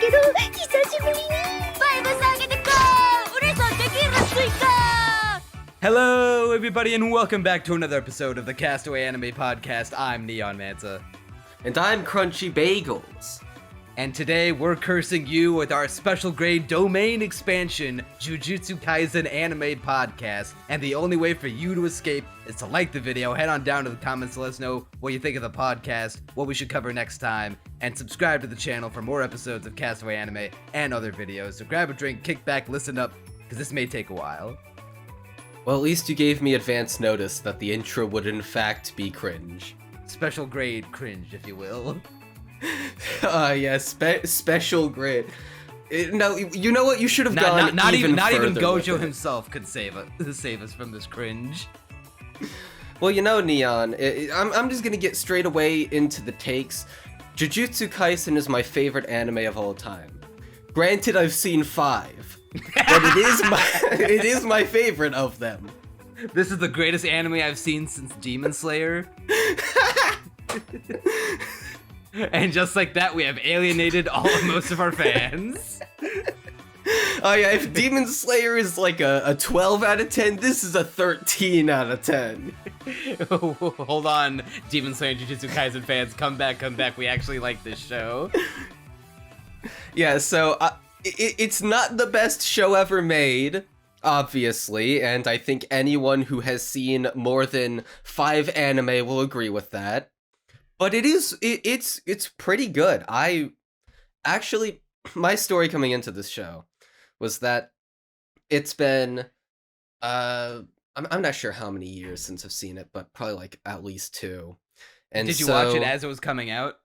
けど久しぶりにバイブス上げてこう嬉しそうできるスイカ Hello, everybody, and welcome back to another episode of the Castaway Anime Podcast. I'm Neon Mansa. And I'm Crunchy Bagels. And today, we're cursing you with our special grade domain expansion, Jujutsu Kaisen Anime Podcast. And the only way for you to escape is to like the video, head on down to the comments to let us know what you think of the podcast, what we should cover next time, and subscribe to the channel for more episodes of Castaway Anime and other videos. So grab a drink, kick back, listen up, because this may take a while. Well, at least you gave me advance notice that the intro would in fact be cringe. Special grade cringe, if you will. Yeah, special grade. No, you know what? You should have gone not even further Gojo with it. himself could save us from this cringe. Well, you know, Neon, I'm just gonna get straight away into the takes. Jujutsu Kaisen is my favorite anime of all time. Granted, I've seen 5, but it is my favorite of them. This is the greatest anime I've seen since Demon Slayer. And just like that, we have alienated most of our fans. Oh yeah, if Demon Slayer is like a 12 out of 10, this is a 13 out of 10. Hold on, Demon Slayer and Jujutsu Kaisen fans, come back, we actually like this show. Yeah, so it's not the best show ever made, obviously, and I think anyone who has seen more than 5 anime will agree with that. But it's pretty good. My story coming into this show was that it's been, I'm not sure how many years since I've seen it, but probably like at least 2. And did you watch it as it was coming out?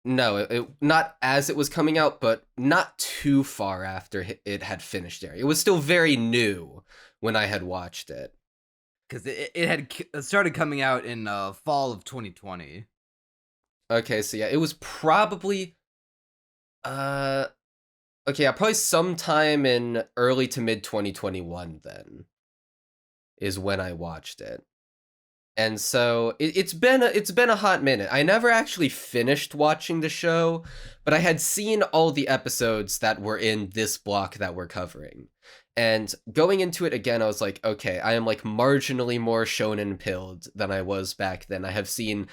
No, not as it was coming out, but not too far after it had finished airing. It was still very new when I had watched it. Because it had started coming out in fall of 2020. Okay, so yeah, it was probably, probably sometime in early to mid 2021 then, is when I watched it. And so it's been a hot minute. I never actually finished watching the show, but I had seen all the episodes that were in this block that we're covering. And going into it again, I was like, okay, I am like marginally more shonen pilled than I was back then. I've seen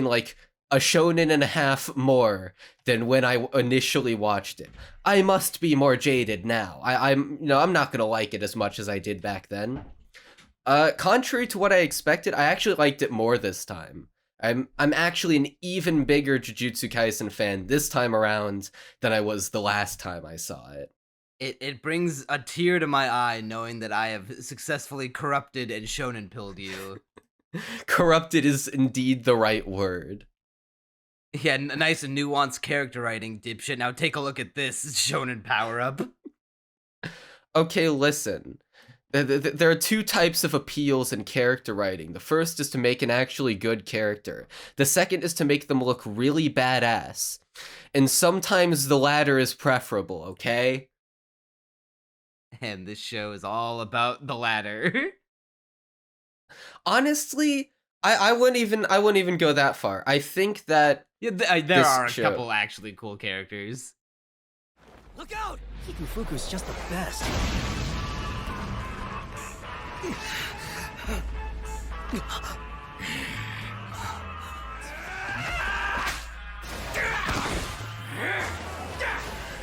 like a shonen and a half more than when I initially watched it. I must be more jaded now. I'm not gonna like it as much as I did back then. Contrary to what I expected, I actually liked it more this time. I'm actually an even bigger Jujutsu Kaisen fan this time around than I was the last time I saw it. It brings a tear to my eye knowing that I have successfully corrupted and shonen pilled you. Corrupted is indeed the right word. Yeah, nice and nuanced character writing, dipshit. Now take a look at this shonen power-up. Okay, listen. There are 2 types of appeals in character writing. The first is to make an actually good character. The second is to make them look really badass. And sometimes the latter is preferable, okay? And this show is all about the latter. Honestly, I wouldn't even go that far. I think that there are a couple actually cool characters. Look out! Hikufuku's just the best.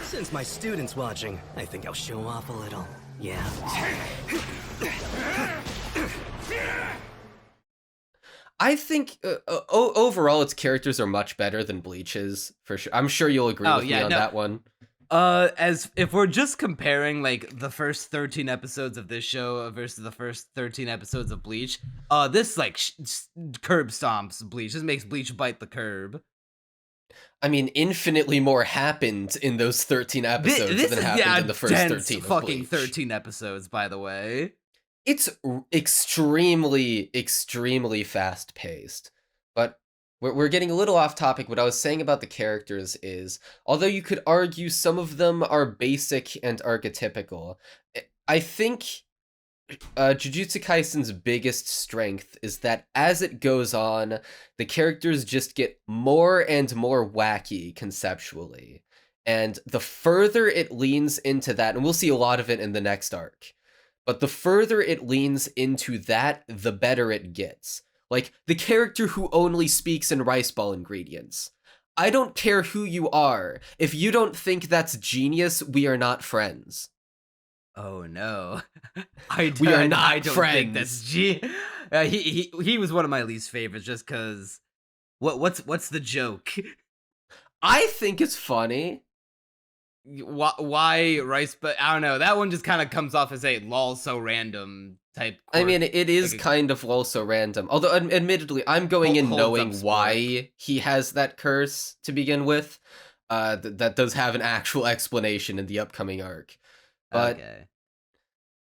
Since my student's watching, I think I'll show off a little. Yeah. I think overall its characters are much better than Bleach's, for sure. I'm sure you'll agree with me on that one. As if we're just comparing like the first 13 episodes of this show versus the first 13 episodes of Bleach, this like curb stomps Bleach. This makes Bleach bite the curb. I mean, infinitely more happened in those 13 episodes than happened in the first 13 of fucking Bleach. 13 episodes, by the way. It's extremely, extremely fast-paced. But we're getting a little off topic. What I was saying about the characters is, although you could argue some of them are basic and archetypical, I think Jujutsu Kaisen's biggest strength is that as it goes on, the characters just get more and more wacky conceptually. And the further it leans into that, and we'll see a lot of it in the next arc, but the further it leans into that, the better it gets. Like, the character who only speaks in rice ball ingredients. I don't care who you are. If you don't think that's genius, we are not friends. Oh no, We are not I don't friends. think that's he was one of my least favorites just because. What's the joke? I think it's funny. Why rice? But I don't know. That one just kind of comes off as a lol so random type. I mean, it is like kind of also random. Although, admittedly, I'm going in Holds up knowing sport. why he has that curse to begin with. That does have an actual explanation in the upcoming arc. But okay.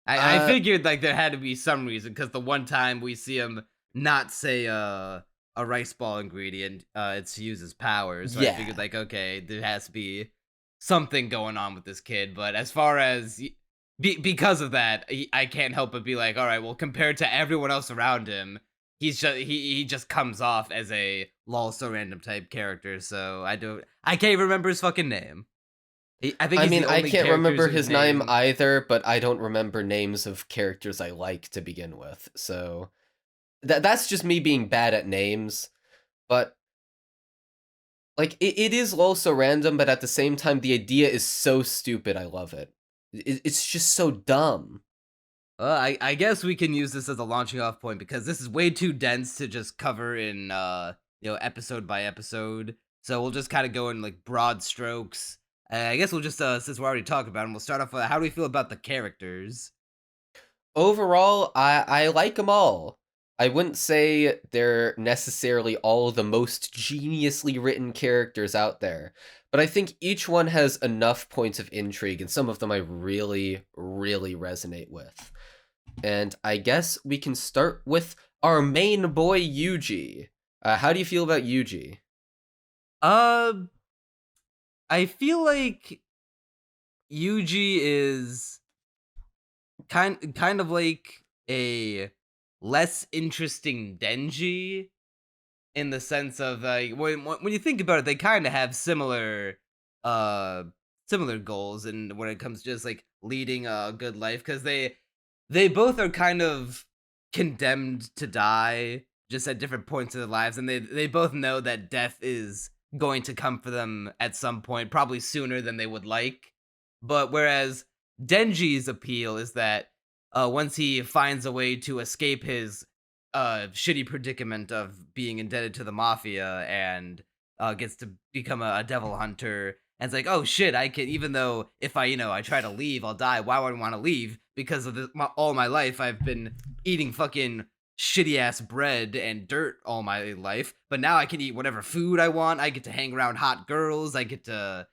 I figured like there had to be some reason because the one time we see him not say a rice ball ingredient, it's to use his powers. So Yeah. I figured like okay, there has to be something going on with this kid. But as far as because of that, I can't help but be like, all right, well, compared to everyone else around him, he's just he just comes off as a lol so random type character. So I can't remember his fucking name. I think. I he's mean, the I only can't character remember whose his name either, but I don't remember names of characters I like to begin with. So that's just me being bad at names. But like, it is also random, but at the same time, the idea is so stupid. I love it. It's just so dumb. I guess we can use this as a launching off point because this is way too dense to just cover in episode by episode. So we'll just kind of go in like broad strokes. I guess we'll just since we're already talking about them, we'll start off with how do we feel about the characters? Overall, I like them all. I wouldn't say they're necessarily all the most geniusly written characters out there, but I think each one has enough points of intrigue, and some of them I really, really resonate with. And I guess we can start with our main boy, Yuji. How do you feel about Yuji? I feel like Yuji is kind of like a less interesting Denji in the sense of like when you think about it, they kind of have similar goals and when it comes to just like leading a good life because they both are kind of condemned to die just at different points of their lives and they both know that death is going to come for them at some point, probably sooner than they would like. But whereas Denji's appeal is that once he finds a way to escape his shitty predicament of being indebted to the mafia and gets to become a devil hunter, and it's like, oh shit, I can, even though if I try to leave, I'll die. Why would I want to leave? Because of all my life, I've been eating fucking shitty ass bread and dirt all my life, but now I can eat whatever food I want. I get to hang around hot girls. I get to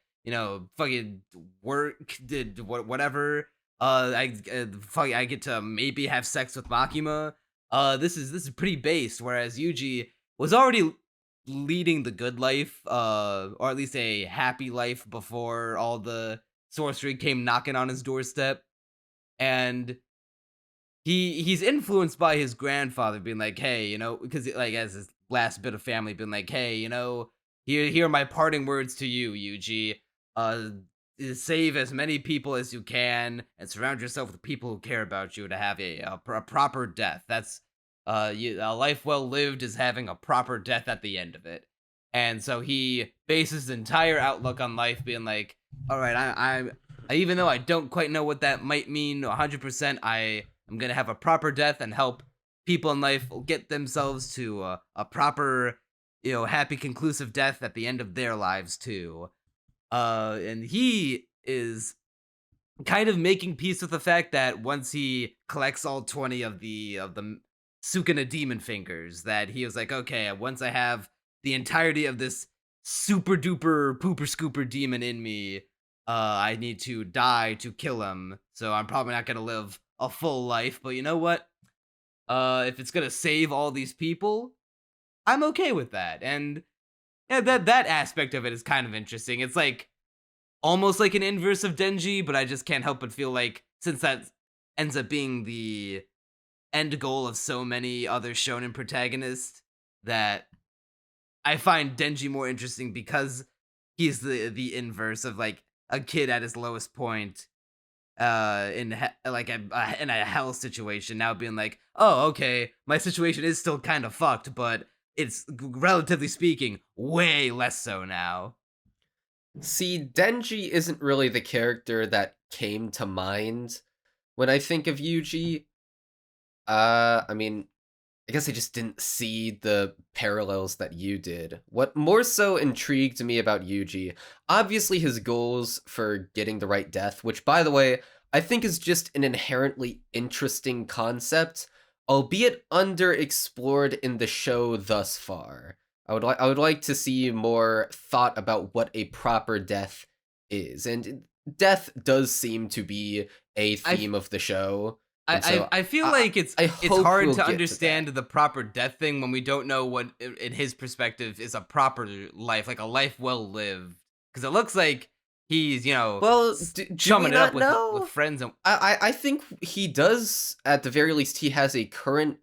fucking work, did whatever. I get to maybe have sex with Makima. This is pretty based. Whereas Yuji was already leading the good life, or at least a happy life before all the sorcery came knocking on his doorstep, and he's influenced by his grandfather being like, hey, because like as his last bit of family being like, hey, here are my parting words to you, Yuji. Save as many people as you can and surround yourself with people who care about you to have a proper death. That's a life well lived is having a proper death at the end of it. And so he bases his entire outlook on life being like, all right, I even though I don't quite know what that might mean 100%, I'm gonna have a proper death and help people in life get themselves to a proper, happy, conclusive death at the end of their lives too. And he is kind of making peace with the fact that once he collects all 20 of the Sukuna demon fingers, that he was like, okay, once I have the entirety of this super duper pooper scooper demon in me, I need to die to kill him. So I'm probably not gonna live a full life, but you know what? If it's gonna save all these people, I'm okay with that. And yeah, that aspect of it is kind of interesting. It's like almost like an inverse of Denji, but I just can't help but feel like since that ends up being the end goal of so many other shonen protagonists, that I find Denji more interesting because he's the inverse of like a kid at his lowest point like in a hell situation, now being like, oh, okay, my situation is still kind of fucked, but it's relatively speaking way less so now. See, Denji isn't really the character that came to mind when I think of Yuji. I mean, I guess I just didn't see the parallels that you did. What more so intrigued me about Yuji, obviously his goals for getting the right death, which, by the way, I think is just an inherently interesting concept, albeit underexplored in the show thus far. I would like to see more thought about what a proper death is, and death does seem to be a theme of the show. And so I feel like it's hope hard we'll to get to understand that. the proper death thing when we don't know what, in his perspective, is a proper life, like a life well lived. Because it looks like he's, Well, do we chumming it up not know? with friends. And I think he does, at the very least, he has a current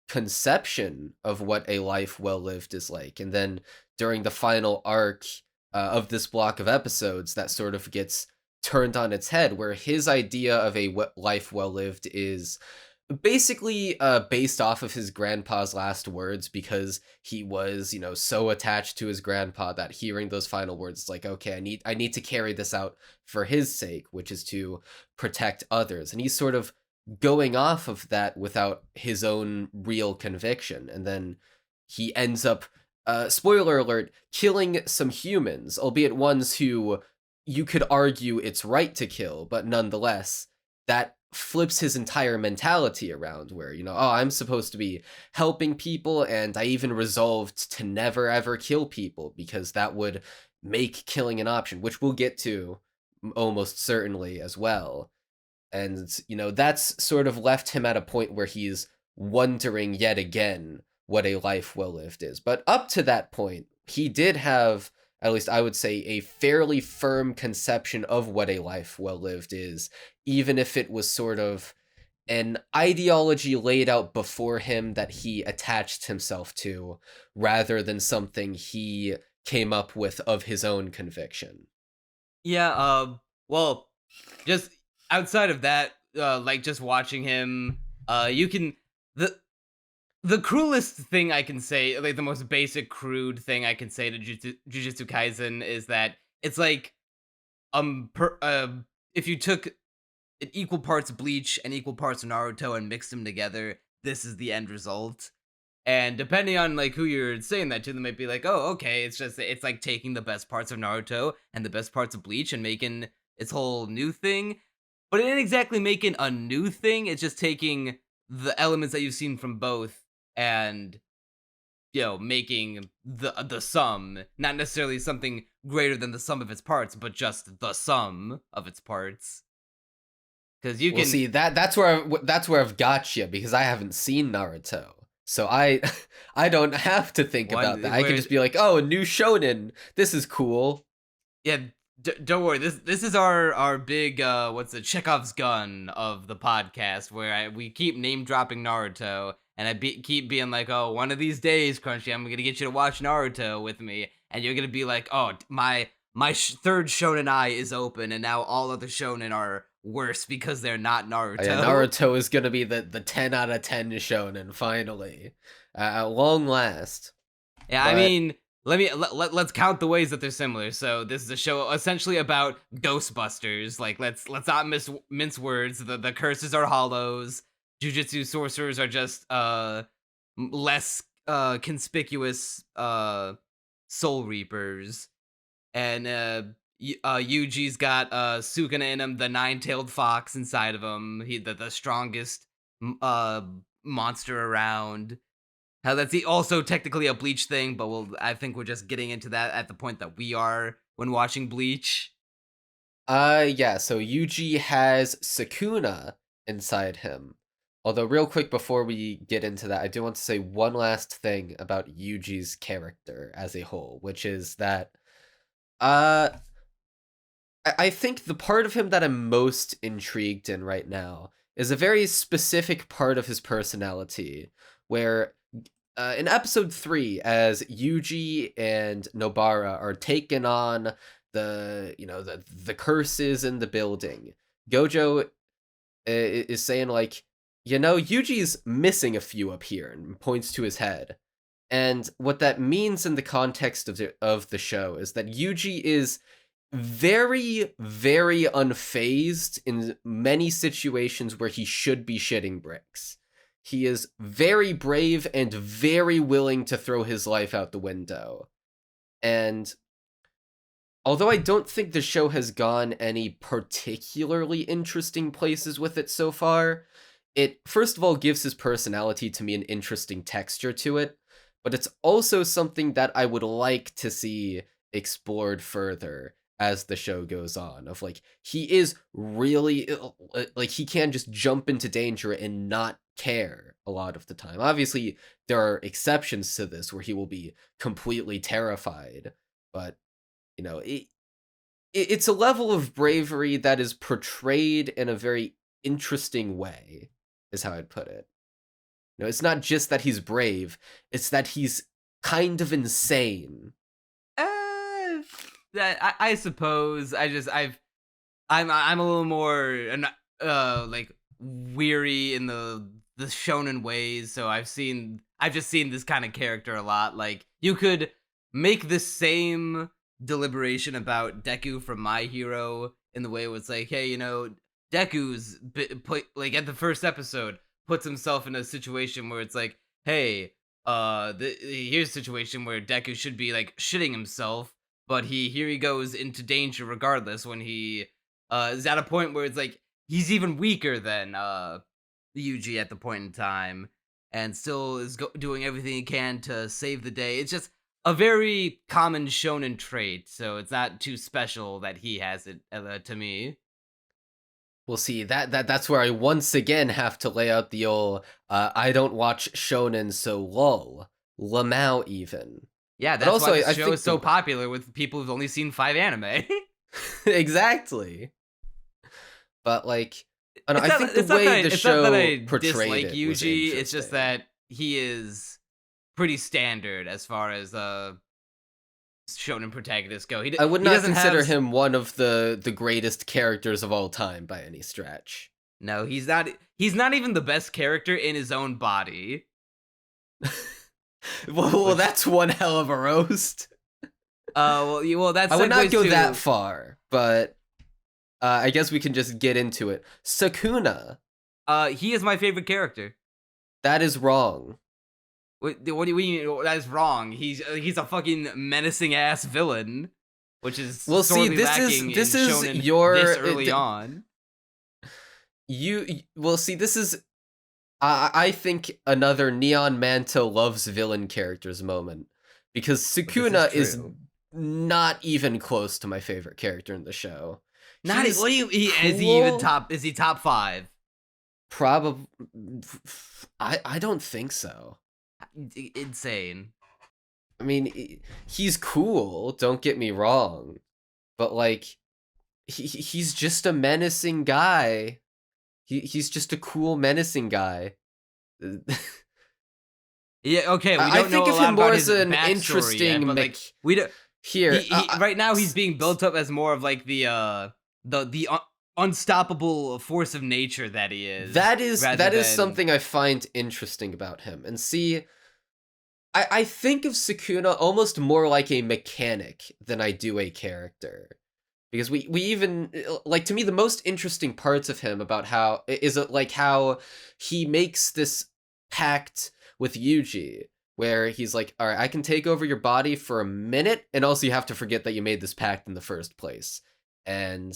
conception of what a life well lived is like. And then during the final arc of this block of episodes, that sort of gets turned on its head, where his idea of a life well lived is basically based off of his grandpa's last words, because he was, so attached to his grandpa that hearing those final words is like, okay, I need to carry this out for his sake, which is to protect others. And he's sort of going off of that without his own real conviction, and then he ends up, spoiler alert, killing some humans, albeit ones who you could argue it's right to kill, but nonetheless, that flips his entire mentality around, where, oh, I'm supposed to be helping people, and I even resolved to never ever kill people, because that would make killing an option, which we'll get to almost certainly as well. And, that's sort of left him at a point where he's wondering yet again what a life well lived is. But up to that point, he did have, at least I would say, a fairly firm conception of what a life well lived is, even if it was sort of an ideology laid out before him that he attached himself to, rather than something he came up with of his own conviction. yeah, well, just outside of that, like just watching him, you can the cruelest thing I can say, like the most basic crude thing I can say to Jujutsu Kaisen is that it's like if you took equal parts Bleach and equal parts Naruto and mixed them together, this is the end result. And depending on like who you're saying that to, they might be like, oh, okay, it's like taking the best parts of Naruto and the best parts of Bleach and making its whole new thing. But it ain't exactly making a new thing, it's just taking the elements that you've seen from both and making the sum, not necessarily something greater than the sum of its parts, but just the sum of its parts. Because you can see that's where I've got you, because I haven't seen Naruto, so I don't have to think about that. I can just be like, oh, a new shonen, this is cool. Yeah, don't worry. This is our big what's the Chekhov's gun of the podcast, where we keep name dropping Naruto, and I keep being like, oh, one of these days, Crunchy, I'm gonna get you to watch Naruto with me, and you're gonna be like, oh, my third shonen eye is open, and now all other shonen are worse because they're not Naruto. Oh, yeah, Naruto is gonna be the 10 out of 10 shonen finally, at long last. Yeah, but I mean, let's count the ways that they're similar. So this is a show essentially about Ghostbusters. Like let's not mince words. The curses are hollows. Jujutsu sorcerers are just less conspicuous soul reapers. And Yuji's got Sukuna in him, the nine-tailed fox inside of him. The strongest monster around. How that's also technically a Bleach thing, but I think we're just getting into that at the point that we are when watching Bleach. Yeah, so Yuji has Sukuna inside him. Although, real quick before we get into that, I do want to say one last thing about Yuji's character as a whole, which is that I think the part of him that I'm most intrigued in right now is a very specific part of his personality, where in episode 3, as Yuji and Nobara are taking on the curses in the building, Gojo is saying like, Yuji's missing a few up here, and points to his head. And what that means in the context of the show is that Yuji is very, very unfazed in many situations where he should be shitting bricks. He is very brave and very willing to throw his life out the window. And although I don't think the show has gone any particularly interesting places with it so far, it first of all gives his personality to me an interesting texture to it, but it's also something that I would like to see explored further as the show goes on, of like, he is really, like, he can just jump into danger and not care a lot of the time. Obviously, there are exceptions to this where he will be completely terrified, but, it's a level of bravery that is portrayed in a very interesting way, is how I'd put it. It's not just that he's brave, it's that he's kind of insane. I suppose I'm a little more like weary in the shonen ways, so I've just seen this kind of character a lot. Like, you could make the same deliberation about Deku from My Hero in the way it was like, hey, Deku's like at the first episode puts himself in a situation where it's like, hey, here's a situation where Deku should be like shitting himself, but here he goes into danger regardless when he is at a point where it's like he's even weaker than Yuji at the point in time, and still is doing everything he can to save the day. It's just a very common shonen trait, so it's not too special that he has it to me. Well, see, that's where I once again have to lay out the old I don't watch shonen, so lol. Lamau even. Yeah, that's why the show is so popular with people who've only seen 5 anime. Exactly. But like, I think the way the show portrayed it Yuji, was interesting. It's just that he is pretty standard as far as shonen protagonists go. I would not consider him one of the greatest characters of all time by any stretch. No, he's not. He's not even the best character in his own body. well, that's one hell of a roast. Well, that's. I would not go that far, but I guess we can just get into it. Sukuna. He is my favorite character. That is wrong. What do you mean? That is wrong. He's a fucking menacing ass villain, which is sorely lacking in shonen this early on. This is I think another Neon Manto loves villain characters moment, because Sukuna is not even close to my favorite character in the show. What do you? Is he even top? Is he top 5? Probably. I don't think so. Insane. I mean, he's cool, don't get me wrong, but like, he's just a menacing guy. He's just a cool menacing guy. Yeah, okay. We don't think know of a lot him more about as his an backstory interesting. Yet, but like, we don't. Here, right now, he's being built up as more of like the unstoppable force of nature that he is. That is something I find interesting about him. And see, I think of Sukuna almost more like a mechanic than I do a character. Because we even, like, to me, the most interesting parts of him about how he makes this pact with Yuji, where he's like, all right, I can take over your body for a minute, and also you have to forget that you made this pact in the first place. And,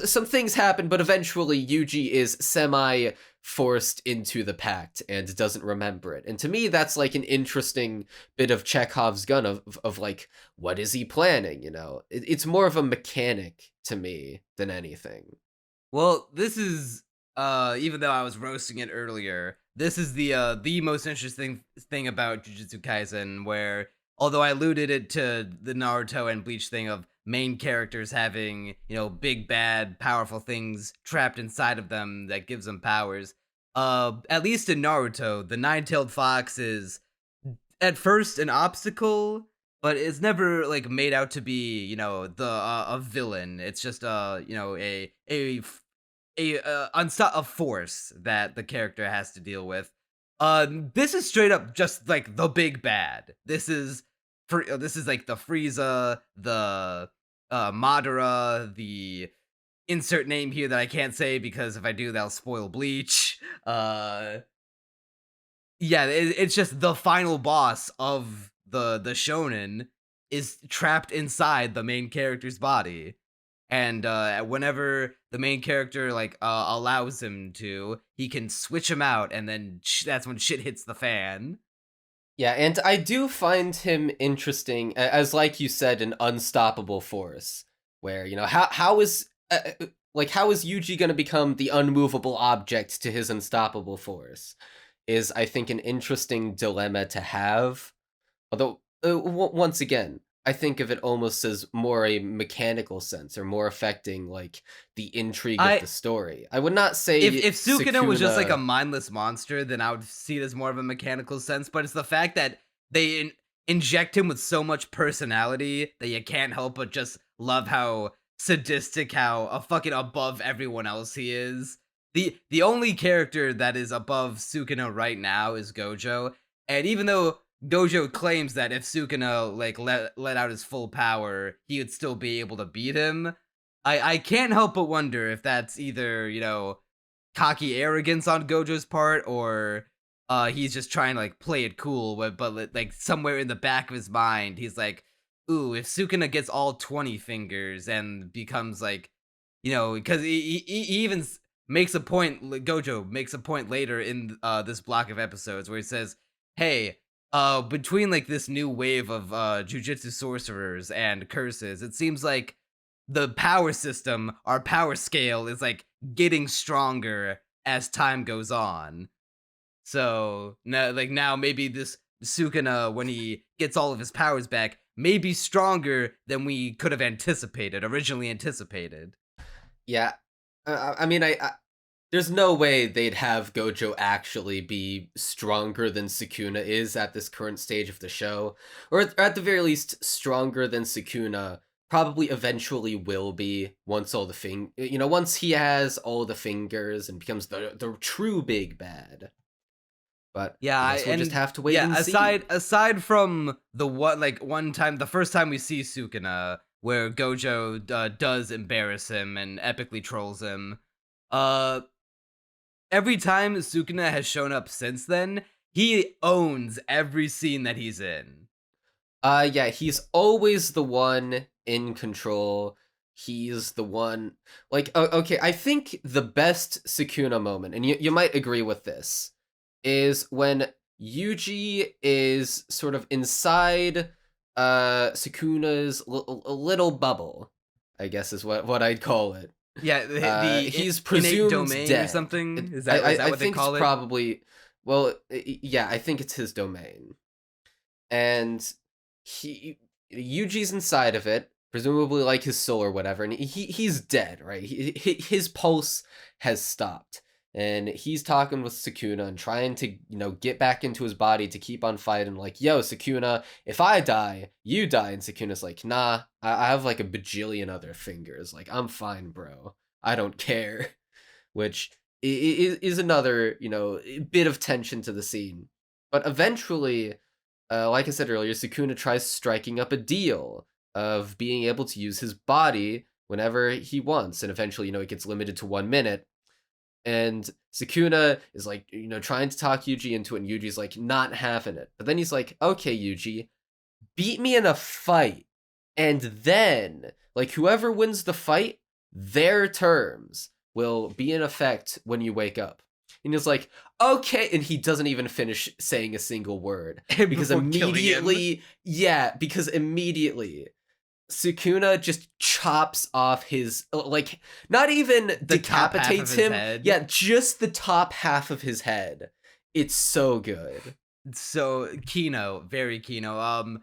some things happen, but eventually Yuji is semi-forced into the pact and doesn't remember it. And to me, that's like an interesting bit of Chekhov's gun of like, what is he planning, It's more of a mechanic to me than anything. Well, this is, even though I was roasting it earlier, this is the most interesting thing about Jujutsu Kaisen, where, although I alluded it to the Naruto and Bleach thing of main characters having, big, bad, powerful things trapped inside of them that gives them powers, at least in Naruto, the nine-tailed fox is at first an obstacle, but it's never like made out to be, the a villain. It's just a force that the character has to deal with. This is straight up just like the big bad. This is like the Frieza, the Madara, the insert name here that I can't say because if I do, that'll spoil Bleach. Yeah, it's just the final boss of the shonen is trapped inside the main character's body. And whenever the main character allows him to, he can switch him out, and then that's when shit hits the fan. Yeah, and I do find him interesting as, like you said, an unstoppable force. Where how is Yuji going to become the unmovable object to his unstoppable force? Is, I think, an interesting dilemma to have. Although once again, I think of it almost as more a mechanical sense, or more affecting like the intrigue of the story. I would not say if Sukuna was just like a mindless monster, then I would see it as more of a mechanical sense. But it's the fact that they inject him with so much personality that you can't help but just love how sadistic, how fucking above everyone else he is. The only character that is above Sukuna right now is Gojo, and even though Gojo claims that if Sukuna let out his full power, he would still be able to beat him, I can't help but wonder if that's either, cocky arrogance on Gojo's part, or he's just trying to play it cool, but somewhere in the back of his mind, he's like, ooh, if Sukuna gets all 20 fingers and becomes because he even makes a point, Gojo makes a point later in this block of episodes where he says, hey, between this new wave of Jujutsu sorcerers and curses, it seems like the power system, our power scale, is getting stronger as time goes on. So now maybe this Sukuna, when he gets all of his powers back, may be stronger than we could have originally anticipated. Yeah, I mean, there's no way they'd have Gojo actually be stronger than Sukuna is at this current stage of the show. Or at the very least, stronger than Sukuna probably eventually will be once once he has all the fingers and becomes the true big bad. But yeah, we'll just have to wait and see. Aside from the first time we see Sukuna, where Gojo does embarrass him and epically trolls him, every time Sukuna has shown up since then, he owns every scene that he's in. Yeah, he's always the one in control. He's the one, okay, I think the best Sukuna moment, and you might agree with this, is when Yuji is sort of inside Sukuna's little bubble, I guess is what I'd call it. Yeah, he's presumed domain dead. Or something. Is that what they call it? Probably. Well, yeah, I think it's his domain, and Yuji's inside of it, presumably his soul or whatever, and he's dead, right? His pulse has stopped, and he's talking with Sukuna and trying to get back into his body to keep on fighting. Yo, Sukuna, if I die, you die. And Sukuna's like, nah, I have a bajillion other fingers. I'm fine, bro. I don't care. Which is another bit of tension to the scene. But eventually, like I said earlier, Sukuna tries striking up a deal of being able to use his body whenever he wants, and eventually it gets limited to 1 minute. And Sukuna is trying to talk Yuji into it, and Yuji's not having it. But then he's like, okay, Yuji, beat me in a fight, and then whoever wins the fight, their terms will be in effect when you wake up. And he's like, okay, and he doesn't even finish saying a single word because immediately Sukuna just chops off his, not even decapitates him. Yeah, just the top half of his head. It's so good. So, very Kino.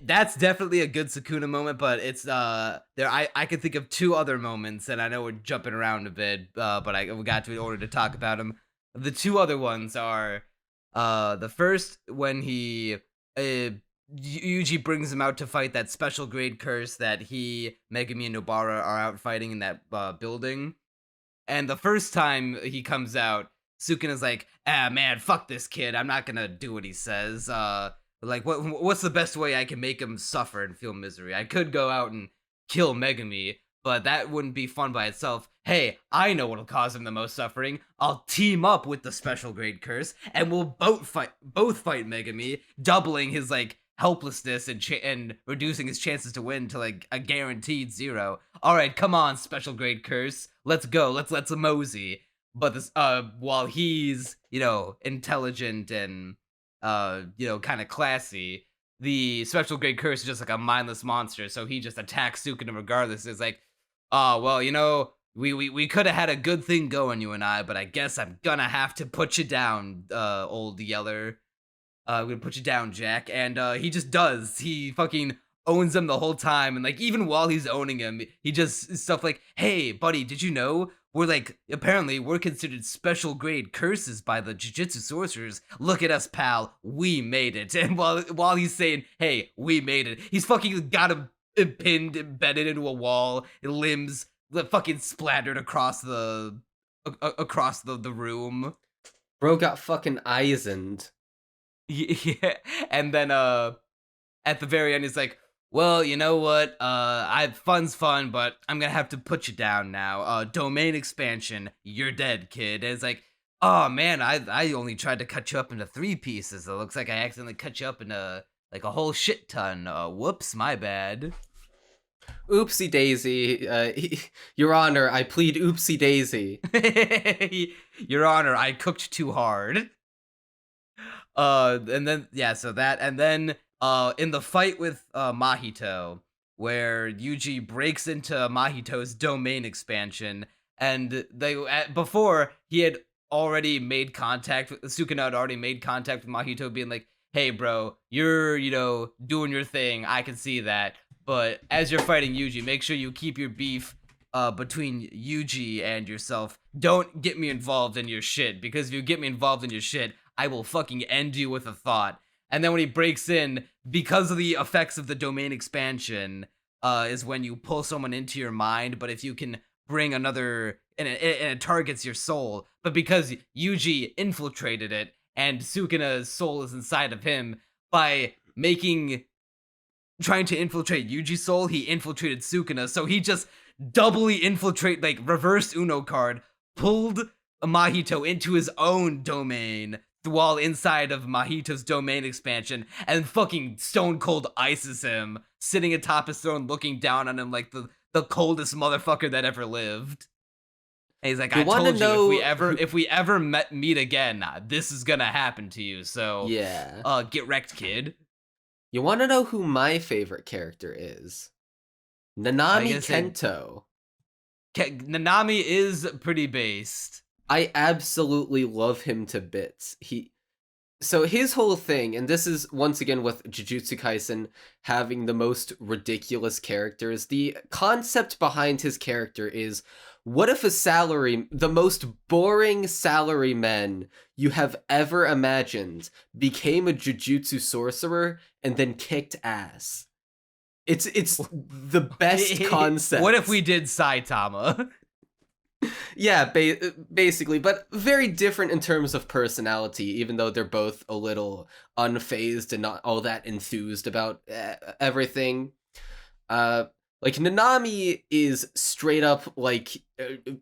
That's definitely a good Sukuna moment, but it's, I can think of two other moments, and I know we're jumping around a bit, but we got to in order to talk about them. The two other ones are the first when he Yuji brings him out to fight that special grade curse that Megumi, and Nobara are out fighting in that building. And the first time he comes out, Sukuna's like, "Ah, man, fuck this kid. I'm not gonna do what he says. Like, what's the best way I can make him suffer and feel misery? I could go out and kill Megumi, but that wouldn't be fun by itself. Hey, I know what'll cause him the most suffering. I'll team up with the special grade curse, and we'll both fight Megumi, doubling his like helplessness and reducing his chances to win to like a guaranteed 0. All right, come on, special grade curse. Let's go. Let's mosey." But this while he's, intelligent and kind of classy, the special grade curse is just like a mindless monster, so he just attacks Sukuna regardless. It's like, "Oh, well, we could have had a good thing going, you and I, but I guess I'm gonna have to put you down, old yeller. I'm gonna put you down, Jack." And he just does. He fucking owns him the whole time, and like even while he's owning him, he just stuff like, "Hey, buddy, did you know apparently we're considered special grade curses by the Jujutsu Sorcerers. Look at us, pal. We made it." And while he's saying, "Hey, we made it," he's fucking got him pinned, embedded into a wall, limbs fucking splattered across the room. Bro got fucking Eisened. Yeah, and then at the very end, he's like, "Well, you know what? Fun's fun, but I'm gonna have to put you down now. Domain expansion, you're dead, kid." And it's like, "Oh man, I only tried to cut you up into 3 pieces. It looks like I accidentally cut you up into like a whole shit ton. Whoops, my bad." Oopsie daisy. Your Honor, I plead oopsie daisy. Your Honor, I cooked too hard. And then so that, and then in the fight with Mahito, where Yuji breaks into Mahito's domain expansion, and before he had already made contact with Sukuna, had already made contact with Mahito, being like, "Hey, bro, you're doing your thing. I can see that. But as you're fighting Yuji, make sure you keep your beef between Yuji and yourself. Don't get me involved in your shit, because if you get me involved in your shit, I will fucking end you with a thought." And then when he breaks in, because of the effects of the domain expansion, is when you pull someone into your mind, but if you can bring another, and it targets your soul, but because Yuji infiltrated it, and Sukuna's soul is inside of him, by trying to infiltrate Yuji's soul, he infiltrated Sukuna, so he just doubly reversed Uno card, pulled Mahito into his own domain while inside of Mahito's domain expansion, and fucking stone cold ices him, sitting atop his throne looking down on him like the coldest motherfucker that ever lived. And he's like, "I told you, if we ever meet again, this is gonna happen to you, so yeah, get wrecked, kid." You want to know who my favorite character is? Nanami Kento. Nanami is pretty based. I absolutely love him to bits. So his whole thing, and this is once again with Jujutsu Kaisen having the most ridiculous characters, the concept behind his character is, what if the most boring salaryman you have ever imagined became a Jujutsu sorcerer and then kicked ass? It's the best concept. What if we did Saitama? Yeah, basically, but very different in terms of personality, even though they're both a little unfazed and not all that enthused about everything. Like, Nanami is straight up, like,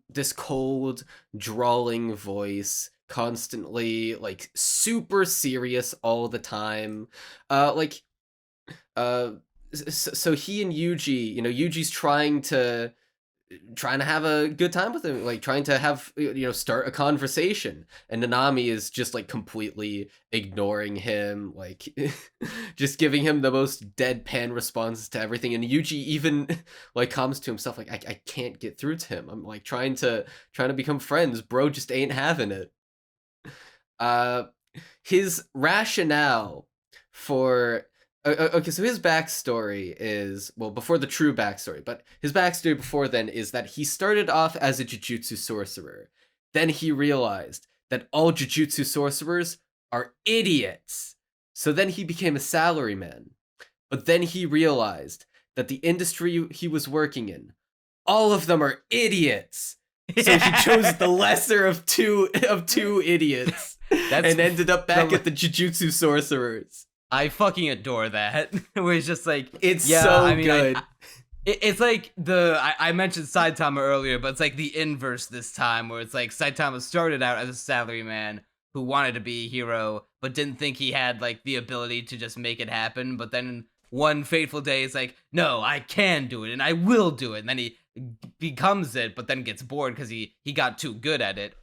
this cold, drawling voice, constantly, like, super serious all the time. So he and Yuji, Yuji's trying to have a good time with him, like trying to have, start a conversation, and Nanami is just like completely ignoring him, like just giving him the most deadpan responses to everything, and Yuji even like comes to himself like, I can't get through to him. I'm like trying to become friends, bro just ain't having it. His rationale for okay, so his backstory is, well, before the true backstory, but his backstory before then is that he started off as a Jujutsu sorcerer. Then he realized that all Jujutsu sorcerers are idiots. So then he became a salaryman. But then he realized that the industry he was working in, all of them are idiots. So he chose the lesser of two idiots and ended up back at the Jujutsu sorcerers. I fucking adore that. Where it's just like, It's so good. It's like I mentioned Saitama earlier, but it's like the inverse this time, where it's like Saitama started out as a salaryman who wanted to be a hero, but didn't think he had like the ability to just make it happen. But then one fateful day, it's like, no, I can do it, and I will do it. And then he becomes it, but then gets bored because he got too good at it.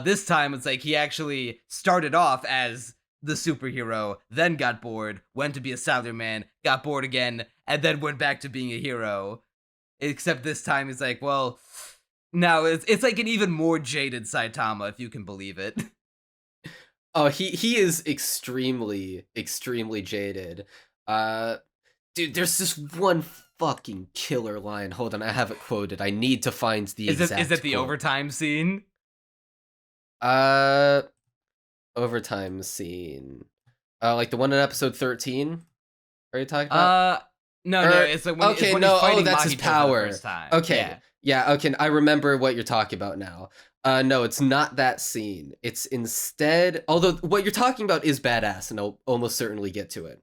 This time, it's like he actually started off as the superhero, then got bored, went to be a salaryman, got bored again, and then went back to being a hero. Except this time he's like, well, now it's like an even more jaded Saitama, if you can believe it. Oh, he is extremely jaded. Dude, there's this one fucking killer line. Hold on, I have it quoted. I need to find the exact Is it the quote. overtime scene? Overtime scene. Like the one in episode 13? Are you talking about? No, it's like when, okay, it's when no, he's fighting that's his Mahito for power. the first time. Okay, yeah, okay, I remember what you're talking about now. No, it's not that scene. It's instead, although what you're talking about is badass, and I'll almost certainly get to it.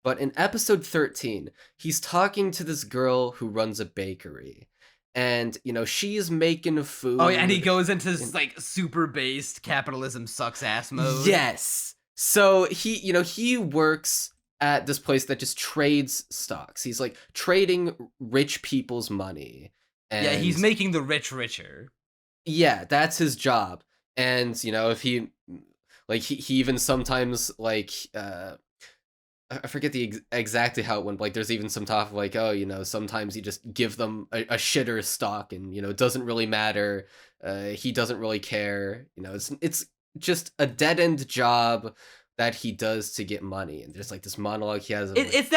But in episode 13, he's talking to this girl who runs a bakery. And, you know, she's making food. Oh, yeah, and he goes into this, like, super based capitalism sucks ass mode. Yes! So, he works at this place that just trades stocks. He's, like, trading rich people's money. And, yeah, he's making the rich richer. Yeah, that's his job. And, you know, if he, like, he even sometimes, like, I forget exactly how it went. Like, there's even some talk of like, oh, you know, sometimes you just give them a shitter stock, and you know, it doesn't really matter. He doesn't really care. You know, it's just a dead end job that he does to get money. And there's like this monologue he has. Of, like, It's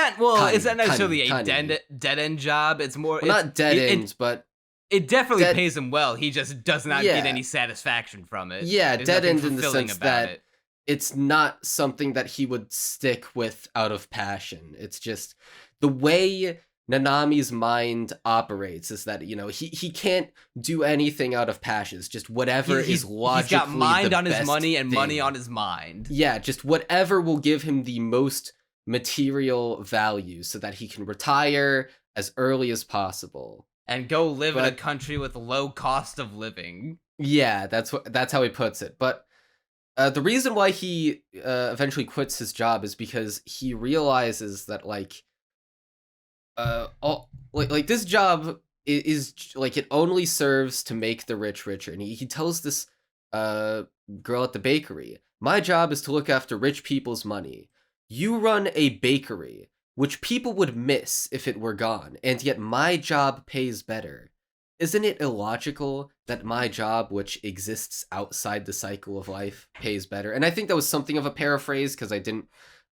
not necessarily a dead end job. It's more not dead end, but it definitely pays him well. He just does not get any satisfaction from it. Yeah, There's dead nothing end in the fulfilling sense about that it. It's not something that he would stick with out of passion. It's just the way Nanami's mind operates is that, you know, he can't do anything out of passion. It's just whatever is logically he's got mind the on his best money and thing. money on his mind. Yeah, just whatever will give him the most material value so that he can retire as early as possible. And go live in a country with low cost of living. Yeah, that's how he puts it. But the reason why he eventually quits his job is because he realizes that like this job is like it only serves to make the rich richer. And he tells this girl at the bakery, my job is to look after rich people's money. You run a bakery, which people would miss if it were gone, and yet my job pays better. Isn't it illogical that my job, which exists outside the cycle of life, pays better? And I think that was something of a paraphrase because I didn't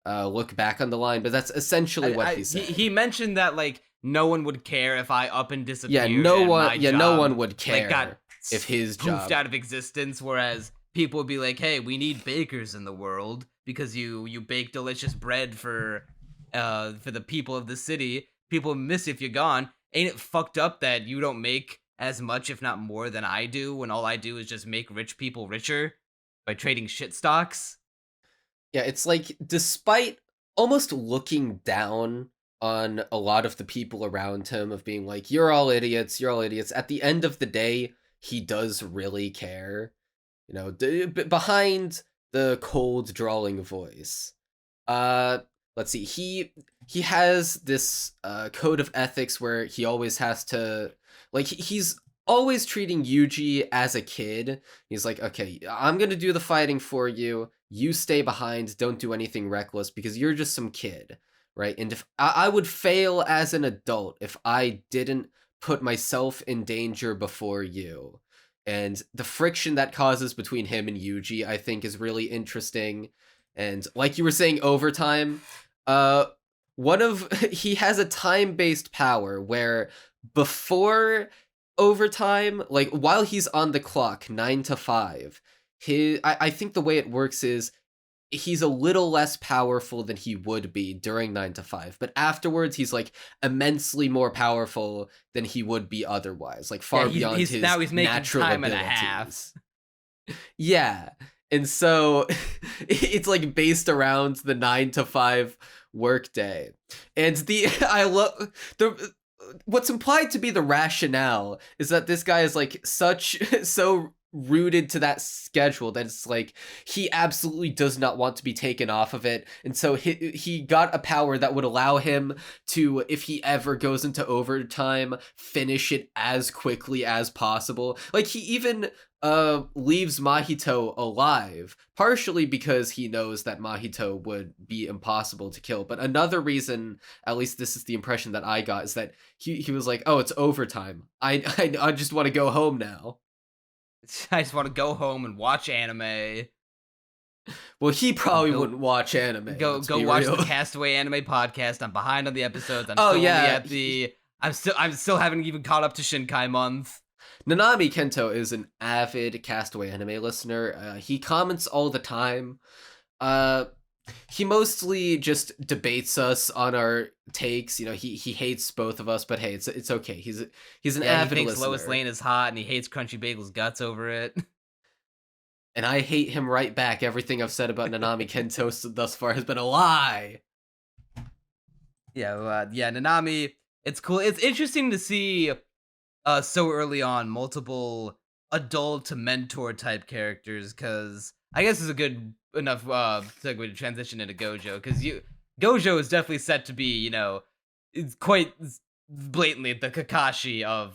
look back on the line, but that's essentially what he said. He mentioned that like no one would care if I up and disappeared. Yeah, no job, one would care like, got if his poofed job out of existence. Whereas people would be like, "Hey, we need bakers in the world because you bake delicious bread for the people of the city. People miss if you're gone." Ain't it fucked up that you don't make as much, if not more, than I do when all I do is just make rich people richer by trading shit stocks? Yeah, it's like, despite almost looking down on a lot of the people around him of being like, you're all idiots, at the end of the day, he does really care. You know, behind the cold, drawling voice. Let's see, he has this code of ethics where he always has to, like, he's always treating Yuji as a kid. He's like, okay, I'm gonna do the fighting for you, you stay behind, don't do anything reckless, because you're just some kid, right? And if I would fail as an adult if I didn't put myself in danger before you. And the friction that causes between him and Yuji, I think, is really interesting. And like you were saying, overtime, he has a time-based power where before overtime, like while he's on the clock 9 to 5, I think the way it works is he's a little less powerful than he would be during 9 to 5, but afterwards he's like immensely more powerful than he would be otherwise, like far beyond his now he's making natural time and a abilities. half. Yeah. And so it's like based around the 9 to 5 workday. And what's implied to be the rationale is that this guy is like so rooted to that schedule that it's like he absolutely does not want to be taken off of it, and so he got a power that would allow him to, if he ever goes into overtime, finish it as quickly as possible. Like he even leaves Mahito alive, partially because he knows that Mahito would be impossible to kill, but another reason, at least this is the impression that I got, is that he was like, oh, it's overtime, I just want to go home now. I just want to go home and watch anime. Well, he probably wouldn't watch anime. Go watch the Castaway anime podcast. I'm behind on the episodes. I'm still haven't even caught up to Shinkai month. Nanami Kento is an avid Castaway anime listener. He comments all the time. He mostly just debates us on our takes. You know, he hates both of us, but hey, it's okay. He's an avid he thinks listener. Lois Lane is hot, and he hates Crunchy Bagel's guts over it. And I hate him right back. Everything I've said about Nanami Kento thus far has been a lie. Yeah, Nanami. It's cool. It's interesting to see so early on multiple adult to mentor type characters, because I guess it's a good enough segue to transition into Gojo, because Gojo is definitely set to be, you know, it's quite blatantly the Kakashi of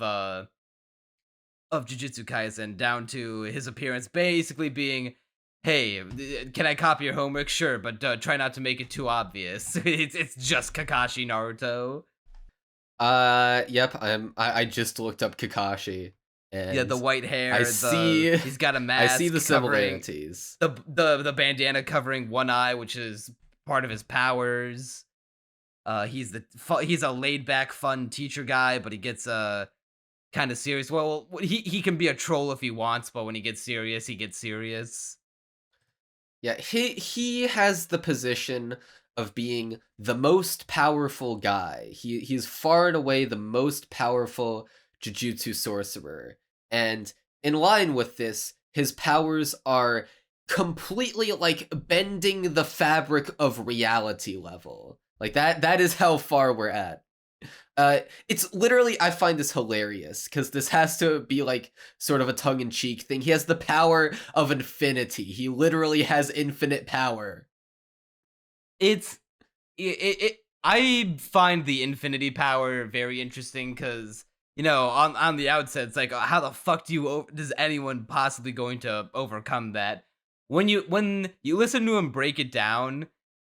Jujutsu Kaisen, down to his appearance basically being, hey, can I copy your homework? Sure, but try not to make it too obvious. It's just Kakashi Naruto. Yep, I just looked up Kakashi. And yeah, the white hair. He's got a mask. I see the similarities. The bandana covering one eye, which is part of his powers. He's a laid back, fun teacher guy, but he gets kind of serious. Well, he can be a troll if he wants, but when he gets serious, he gets serious. Yeah, he has the position of being the most powerful guy. He's far and away the most powerful Jujutsu sorcerer. And in line with this, his powers are completely like bending the fabric of reality level. Like that is how far we're at. It's literally, I find this hilarious because this has to be like sort of a tongue-in-cheek thing. He has the power of infinity. He literally has infinite power. I find the infinity power very interesting because, you know, on the outset, it's like, how the fuck does anyone possibly going to overcome that? When you listen to him break it down,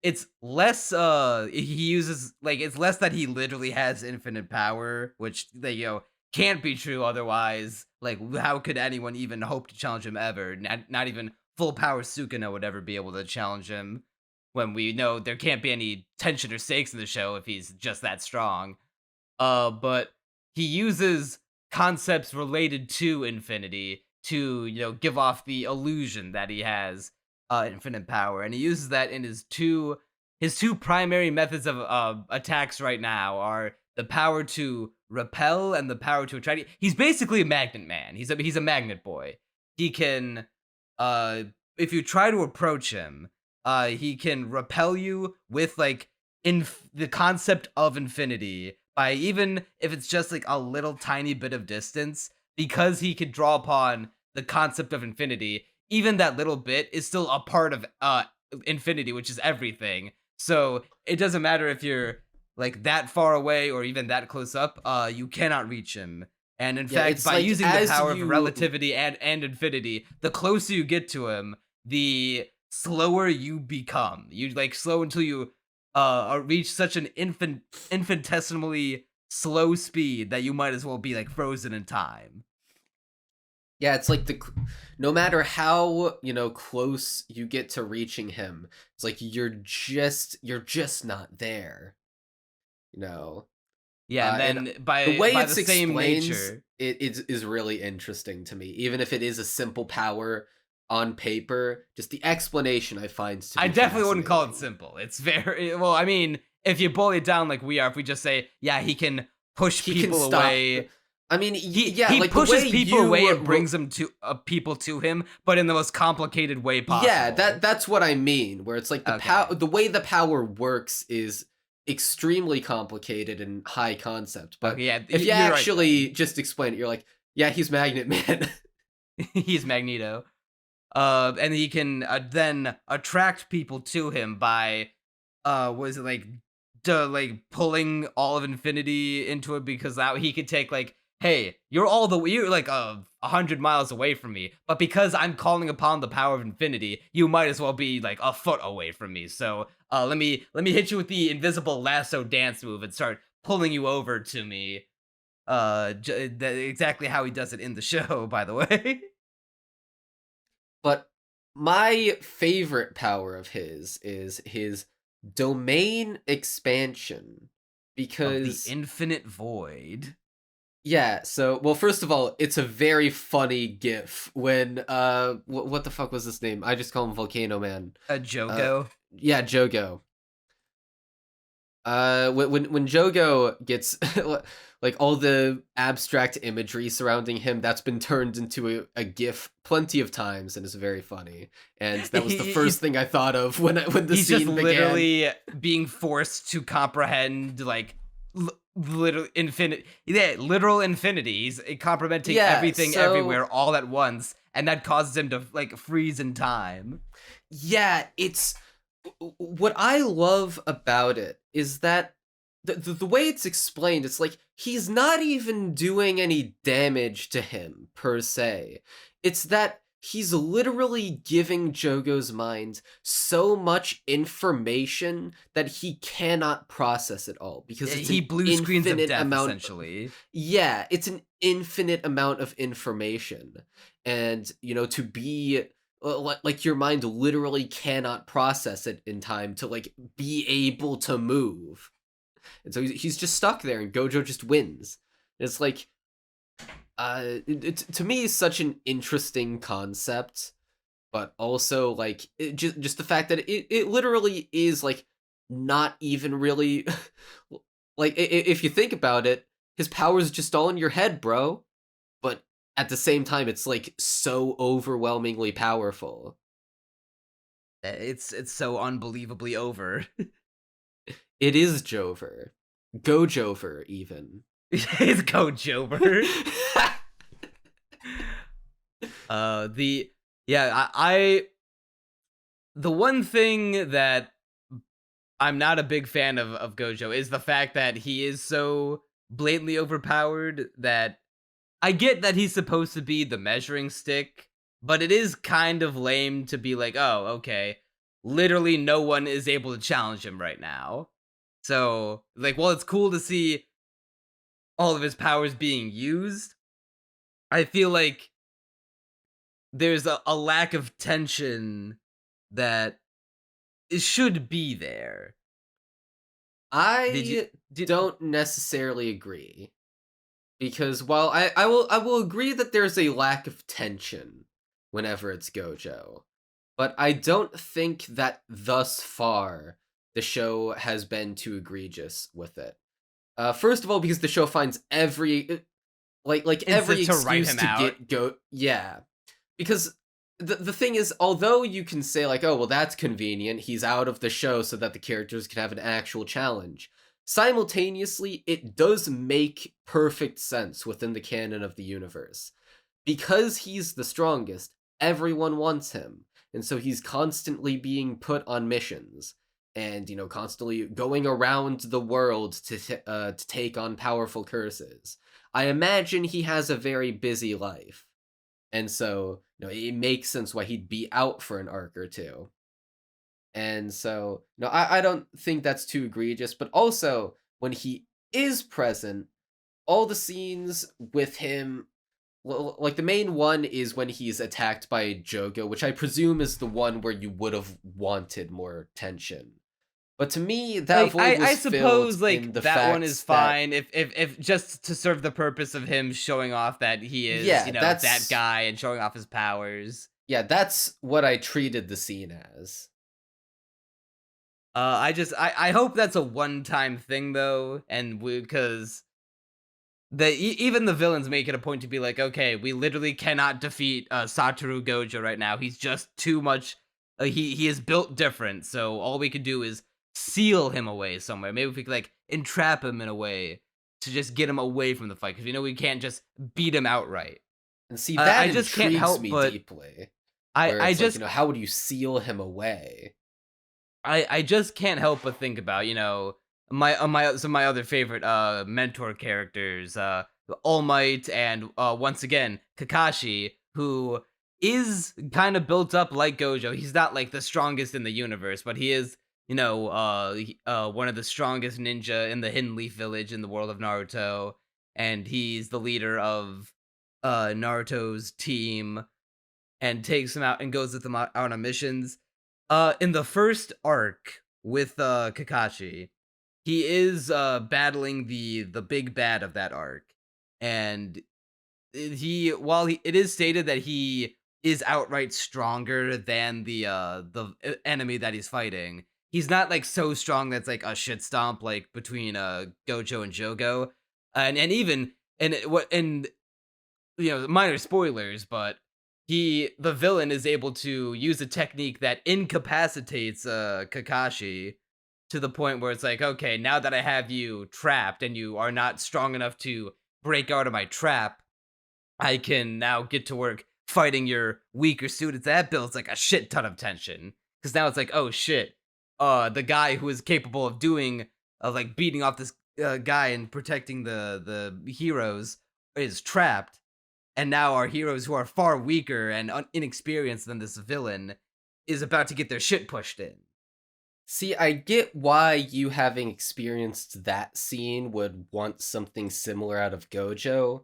it's less it's less that he literally has infinite power, which can't be true otherwise. Like, how could anyone even hope to challenge him ever? Not even full power Sukuna would ever be able to challenge him, when we know there can't be any tension or stakes in the show if he's just that strong. But he uses concepts related to infinity to, give off the illusion that he has infinite power, and he uses that in his two primary methods of attacks right now are the power to repel and the power to attract. He's basically a magnet man. He's a magnet boy. He can, if you try to approach him, he can repel you with like the concept of infinity, by even if it's just like a little tiny bit of distance, because he could draw upon the concept of infinity. Even that little bit is still a part of infinity, which is everything. So it doesn't matter if you're like that far away or even that close up, you cannot reach him. And in fact, by using the power of relativity and infinity, the closer you get to him, the slower you become. You like slow until you reach such an infinitesimally slow speed that you might as well be like frozen in time. Yeah, it's like no matter how, close you get to reaching him, it's like you're just not there. Yeah, and then by the way by it's the same explained, nature, it is really interesting to me. Even if it is a simple power, on paper, just the explanation I find to be I definitely wouldn't call it fascinating. simple. It's very well. I mean, if you boil it down like we are, if we just say, yeah, he can push He people can stop. away. I mean, yeah, He like pushes the way people you away and brings them to people to him, but in the most complicated way possible. Yeah, that's what I mean. Where it's like the way the power works is extremely complicated and high concept. But Okay, yeah, if you you're right, actually just explain it, you're like, yeah, he's Magnet Man. he's Magneto. And he can then attract people to him by, was it like, pulling all of infinity into it, because now he could take like, hey, you're like 100 miles away from me, but because I'm calling upon the power of infinity, you might as well be like a foot away from me. So let me hit you with the invisible lasso dance move and start pulling you over to me. Exactly how he does it in the show, by the way. But my favorite power of his is his domain expansion. Of Because the infinite void. yeah, so well, first of all, it's a very funny GIF when what the fuck was his name? I just call him Volcano Man. Jogo. Yeah, Jogo. When Jogo gets like all the abstract imagery surrounding him, that's been turned into a GIF plenty of times and is very funny. And that was the first thing I thought of when the He's scene just began. literally being forced to comprehend like literal infinite, literal infinity. He's comprehending everything so- everywhere all at once, and that causes him to like freeze in time. Yeah, it's what I love about it is that the way it's explained, it's like he's not even doing any damage to him per se. It's that he's literally giving Jogo's mind so much information that he cannot process it all because it's He an blue screens of infinite death, amount. essentially. Yeah, it's an infinite amount of information, and to be like your mind literally cannot process it in time to like be able to move, and so he's just stuck there, and Gojo just wins. It's like, to me, such an interesting concept, but also like just the fact that it literally is like not even really like if you think about it, his power is just all in your head, bro. But at the same time, it's like so overwhelmingly powerful. It's so unbelievably over. It is Jover. Go Jover, even. It's Gojo. The one thing that I'm not a big fan of Gojo is the fact that he is so blatantly overpowered that I get that he's supposed to be the measuring stick, but it is kind of lame to be like, oh, okay, literally no one is able to challenge him right now. So, like, while it's cool to see all of his powers being used, I feel like there's a lack of tension that it should be there. I don't necessarily agree. Because while I will agree that there's a lack of tension whenever it's Gojo, but I don't think that thus far the show has been too egregious with it. First of all, because the show finds every every to write excuse him to out. get yeah. Because the thing is, although you can say like, oh well, that's convenient, he's out of the show so that the characters can have an actual challenge. Simultaneously, it does make perfect sense within the canon of the universe. Because he's the strongest, everyone wants him, and so he's constantly being put on missions, and constantly going around the world to take on powerful curses. I imagine he has a very busy life, and so it makes sense why he'd be out for an arc or two. And so, I don't think that's too egregious, but also, when he is present, all the scenes with him, like the main one is when he's attacked by Jogo, which I presume is the one where you would have wanted more tension. But to me, that void was I suppose filled like in the that one fact is that- fine if just to serve the purpose of him showing off that he is Yeah, that that's- guy and showing off his powers. Yeah, that's what I treated the scene as. I hope that's a one-time thing though, and because even the villains make it a point to be like, okay, we literally cannot defeat Satoru Gojo right now. He's just too much. He is built different, so all we could do is seal him away somewhere. Maybe if we could like entrap him in a way to just get him away from the fight, because we can't just beat him outright. And see, that I just can't intrigues help me but deeply. I Where I it's like, just how would you seal him away? I just can't help but think about, some of my other favorite mentor characters, All Might and once again Kakashi, who is kind of built up like Gojo. He's not like the strongest in the universe, but he is, one of the strongest ninja in the Hidden Leaf Village in the world of Naruto, and he's the leader of Naruto's team and takes them out and goes with them out on missions. In the first arc with Kakashi, he is battling the big bad of that arc, and it is stated that he is outright stronger than the enemy that he's fighting. He's not like so strong that's like a shit stomp like between Gojo and Jogo, and even and it- what and minor spoilers, but the villain is able to use a technique that incapacitates Kakashi to the point where it's like, okay, now that I have you trapped and you are not strong enough to break out of my trap, I can now get to work fighting your weaker students. That builds like a shit ton of tension, because now it's like, oh shit, the guy who is capable of like beating off this guy and protecting the heroes is trapped, and now our heroes, who are far weaker and inexperienced than this villain, is about to get their shit pushed in. See, I get why you, having experienced that scene, would want something similar out of Gojo,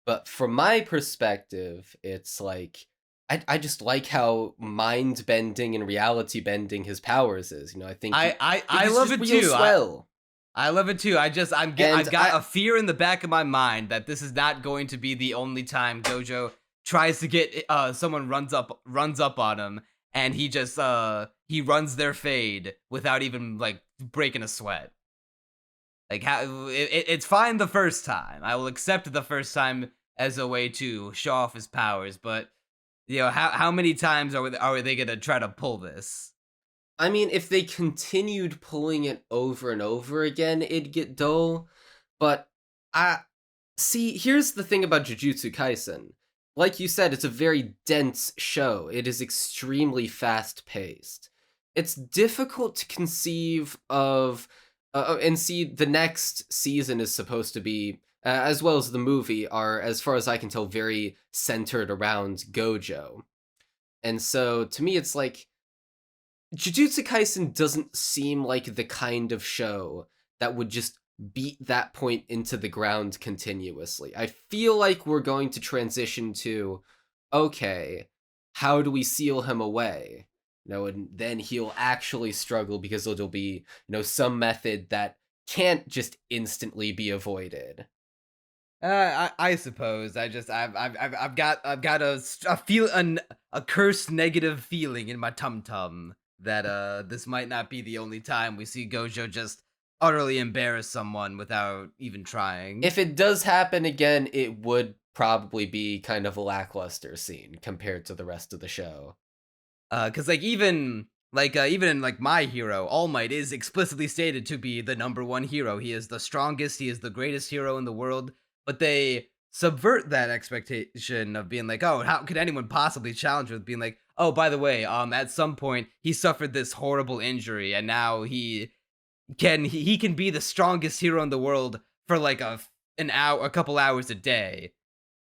but from my perspective, it's like I just like how mind bending and reality bending his powers is. I think I he's love just it real too. swell. I love it too. I've And got a fear in the back of my mind that this is not going to be the only time Gojo tries to get someone runs up on him, and he just he runs their fade without even like breaking a sweat. Like it's fine the first time. I will accept the first time as a way to show off his powers, but how many times are they gonna try to pull this? I mean, if they continued pulling it over and over again, it'd get dull. But I see, here's the thing about Jujutsu Kaisen. Like you said, it's a very dense show. It is extremely fast paced. It's difficult to conceive of, and see, the next season is supposed to be, as well as the movie, are, as far as I can tell, very centered around Gojo. And so, to me, it's like, Jujutsu Kaisen doesn't seem like the kind of show that would just beat that point into the ground continuously. I feel like we're going to transition to, okay, how do we seal him away? And then he'll actually struggle because there'll be, some method that can't just instantly be avoided. I suppose I've got a cursed negative feeling in my tum tum that this might not be the only time we see Gojo just utterly embarrass someone without even trying. If it does happen again, it would probably be kind of a lackluster scene compared to the rest of the show. Because even in like My Hero, All Might is explicitly stated to be the number one hero. He is the strongest. He is the greatest hero in the world. But they subvert that expectation of being like, oh, how could anyone possibly challenge with being like, oh, by the way, at some point he suffered this horrible injury, and now he can be the strongest hero in the world for like a couple hours a day.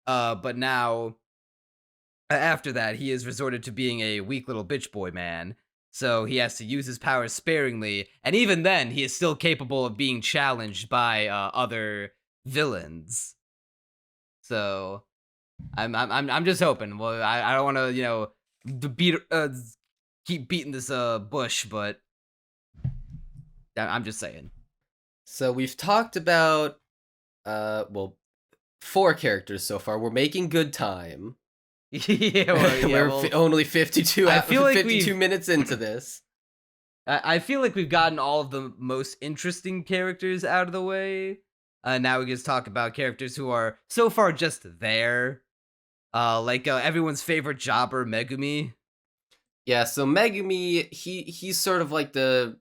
But now after that, he is resorted to being a weak little bitch boy man. So he has to use his powers sparingly, and even then, he is still capable of being challenged by other villains. So I'm just hoping. Well, I don't want to keep beating this bush, but I'm just saying. So we've talked about 4 characters so far. We're making good time. Yeah, well, We're only 52. I feel like 52 minutes into this. I feel like we've gotten all of the most interesting characters out of the way. Now we can just talk about characters who are so far just there. Like everyone's favorite jobber, Megumi. Yeah, so Megumi, he's sort of like the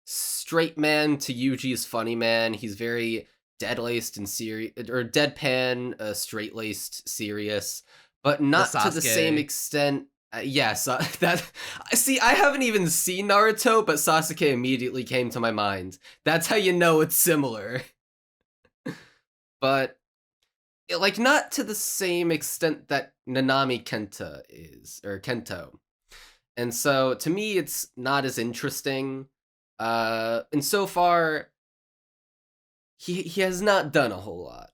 straight man to Yuji's funny man. He's very dead-laced and serious, or deadpan, straight-laced, serious, but not to the same Sasuke. extent. Yes, that. See, I haven't even seen Naruto, but Sasuke immediately came to my mind. That's how you know it's similar. But like not to the same extent that Nanami Kenta is, or Kento. And so to me it's not as interesting. And so far he has not done a whole lot.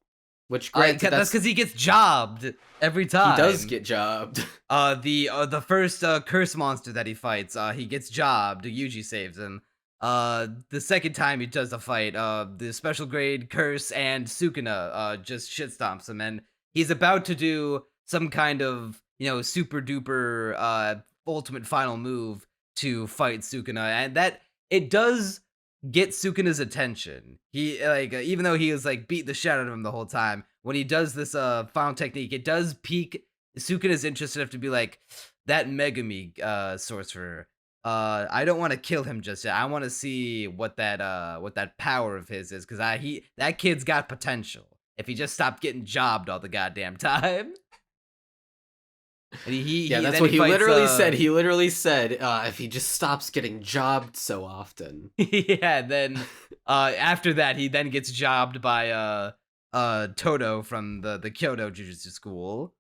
Which granted, That's because he gets jobbed every time. he does get jobbed. The first curse monster that he fights, he gets jobbed. Yuji saves him. The second time he does a fight, the special grade curse and Sukuna just shit stomps him, and he's about to do some kind of super duper ultimate final move to fight Sukuna, and that it does get Sukuna's attention. He even though he was like beat the shit out of him the whole time, when he does this final technique, it does pique Sukuna's interest enough to be like, that Megumi sorcerer. I don't want to kill him just yet. I want to see what that power of his is, because that kid's got potential. If he just stopped getting jobbed all the goddamn time. And that's what he literally said. He literally said, if he just stops getting jobbed so often. Yeah, then after that, he then gets jobbed by Todo from the Kyoto Jujutsu School.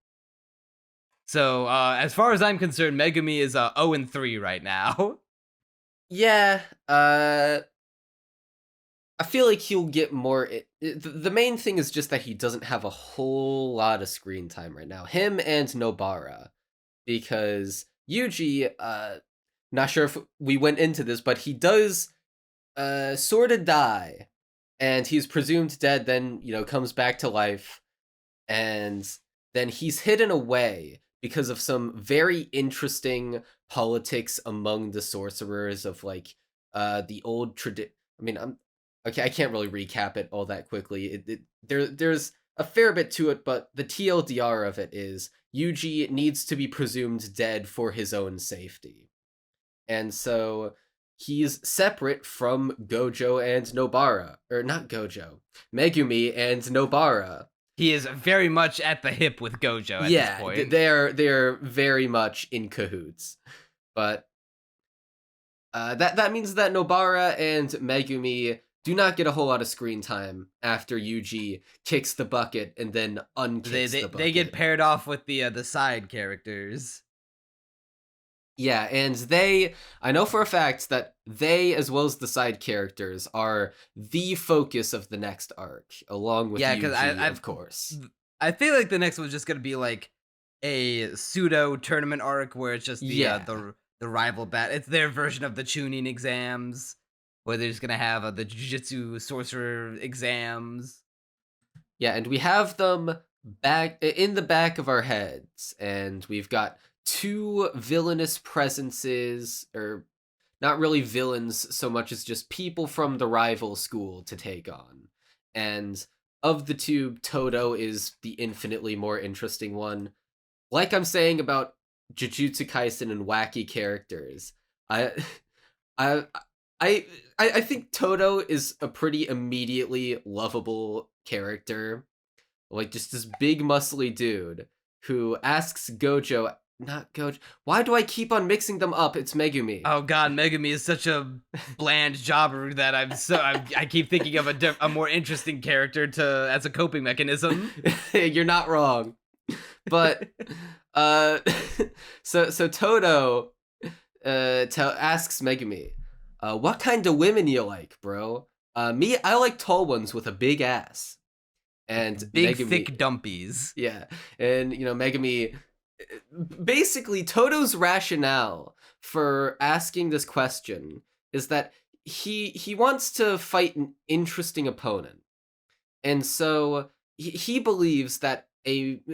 So, as far as I'm concerned, Megumi is 0-3 right now. Yeah, I feel like he'll get more. The main thing is just that he doesn't have a whole lot of screen time right now. Him and Nobara, because Yuji, not sure if we went into this, but he does sort of die, and he's presumed dead. Then comes back to life, and then he's hidden away because of some very interesting politics among the sorcerers of like the old tradition. I mean, okay, I can't really recap it all that quickly. There's a fair bit to it, but the TLDR of it is Yuji needs to be presumed dead for his own safety. And so he's separate from Gojo and Nobara. Or not Gojo. Megumi and Nobara. He is very much at the hip with Gojo at this point. They're very much in cahoots. But that means that Nobara and Megumi do not get a whole lot of screen time after Yuji kicks the bucket and then unkicks the bucket. They get paired off with the side characters. Yeah, and I know for a fact that they, as well as the side characters, are the focus of the next arc, along with Yuji, of course. I feel like the next one's just gonna be like a pseudo tournament arc where it's just the rival battle. It's their version of the Chunin exams, where they're just gonna have the Jujutsu sorcerer exams. Yeah, and we have them back in the back of our heads, and we've got two villainous presences, or not really villains so much as just people from the rival school to take on. And of the two, Todo is the infinitely more interesting one. Like I'm saying about Jujutsu Kaisen and wacky characters, I think Todo is a pretty immediately lovable character. Like just this big muscly dude who asks Gojo, not Gojo. Why do I keep on mixing them up? It's Megumi. Oh god, Megumi is such a bland jobber that I keep thinking of a more interesting character as a coping mechanism. You're not wrong. But so Todo asks Megumi, what kind of women you like, bro? Me, I like tall ones with a big ass. And big Megumi, thick dumpies. Yeah. And Megumi, basically Todo's rationale for asking this question is that he wants to fight an interesting opponent. And so he believes that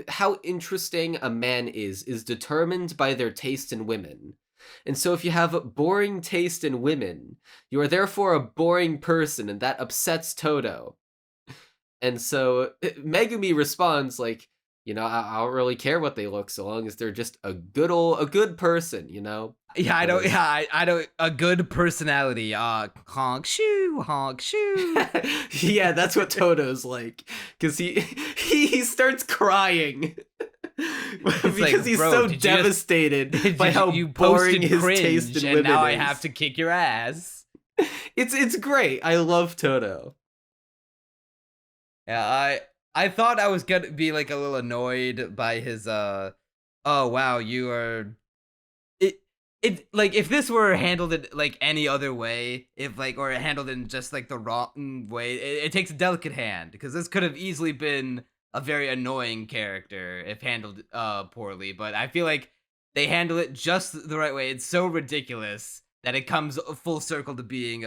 how interesting a man is determined by their taste in women. And so if you have boring taste in women, you are therefore a boring person, and that upsets Todo. And so Megumi responds like, you know, I don't really care what they look so long as they're just a good person, you know? Yeah, I don't. Yeah, I don't. A good personality. Honk shoe, honk shoe. Yeah, that's what Toto's like, because he starts crying because like, he's bro, so did you devastated by how you boring posted his cringe, taste in and women now I is. have to kick your ass. It's great. I love Toto. Yeah, I thought I was gonna be like a little annoyed by his oh wow, you are it like if this were handled in like any other way, if like or handled in just like the wrong way, it takes a delicate hand, because this could have easily been a very annoying character if handled poorly, but I feel like they handle it just the right way. It's so ridiculous that it comes full circle to being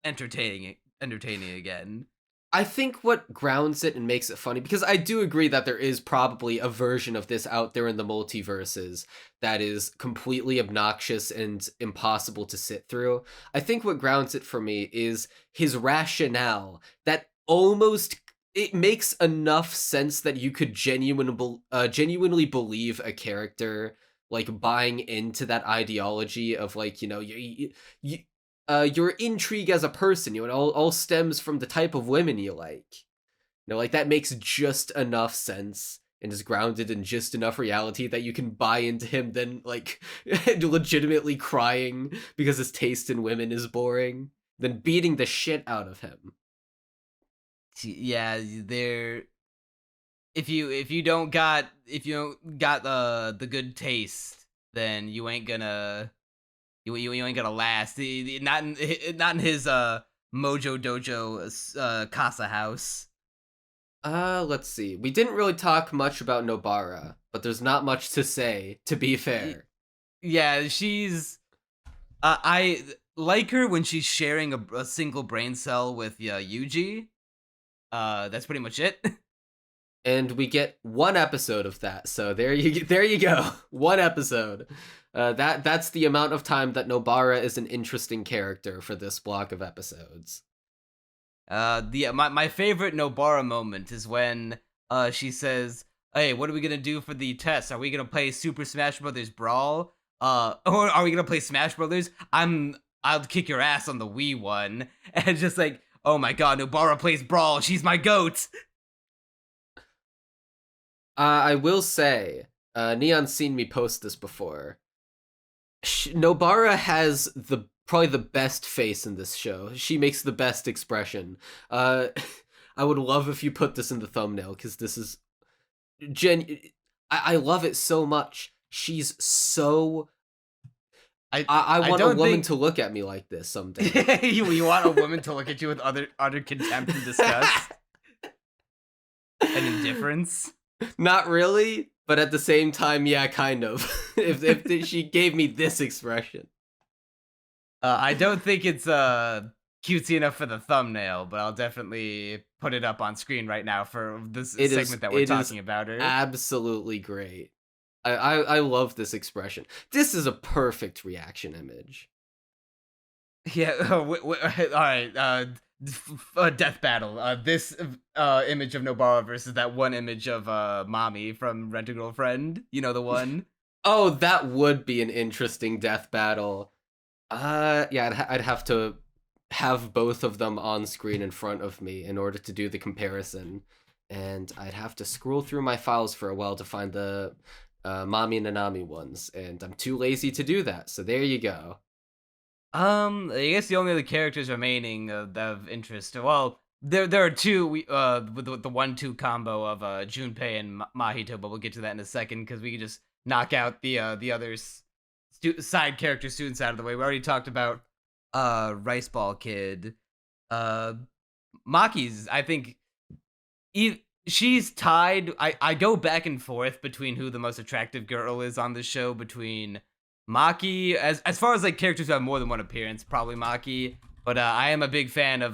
entertaining again. I think what grounds it and makes it funny, because I do agree that there is probably a version of this out there in the multiverses that is completely obnoxious and impossible to sit through. I think what grounds it for me is his rationale that almost it makes enough sense that you could genuinely believe a character like buying into that ideology of like, you know, your intrigue as a person, you know, it all stems from the type of women you like. You know, like that makes just enough sense and is grounded in just enough reality that you can buy into him then like legitimately crying because his taste in women is boring, then beating the shit out of him. Yeah, they're if you don't got the good taste, then you ain't gonna you ain't gonna last. Not in his Mojo Dojo Casa house. Let's see. We didn't really talk much about Nobara, but there's not much to say, to be fair. Yeah, she's I like her when she's sharing a single brain cell with Yuji. That's pretty much it. And we get one episode of that, so there you go. One episode. That's the amount of time that Nobara is an interesting character for this block of episodes. My favorite Nobara moment is when she says, "Hey, what are we gonna do for the test? Are we gonna play Super Smash Brothers Brawl? Or are we gonna play Smash Brothers? I'll kick your ass on the Wii one." And just like, oh my god, Nobara plays Brawl. She's my goat. I will say, Neon's seen me post this before. Nobara has probably the best face in this show. She makes the best expression. I would love if you put this in the thumbnail, because this is I love it so much. She's so I want a woman to look at me like this someday. You want a woman to look at you with utter contempt and disgust and indifference? Not really, but at the same time, yeah, kind of. if she gave me this expression. I don't think it's cutesy enough for the thumbnail, but I'll definitely put it up on screen right now for this segment that we're talking about her. Absolutely great. I love this expression. This is a perfect reaction image. Yeah, all right, death battle. This image of Nobara versus that one image of Mommy from Rent a Girlfriend. You know the one? Oh, that would be an interesting death battle. Yeah, I'd have to have both of them on screen in front of me in order to do the comparison. And I'd have to scroll through my files for a while to find the Mami Nanami ones, and I'm too lazy to do that, so there you go. I guess the only other characters remaining of interest, well, there are two with the 1-2 combo of Junpei and Mahito, but we'll get to that in a second, because we can just knock out the other side character students out of the way. We already talked about Rice Ball Kid. Maki's, I think, she's tied. I go back and forth between who the most attractive girl is on the show, between Maki, as far as like characters who have more than one appearance, probably Maki, but I am a big fan of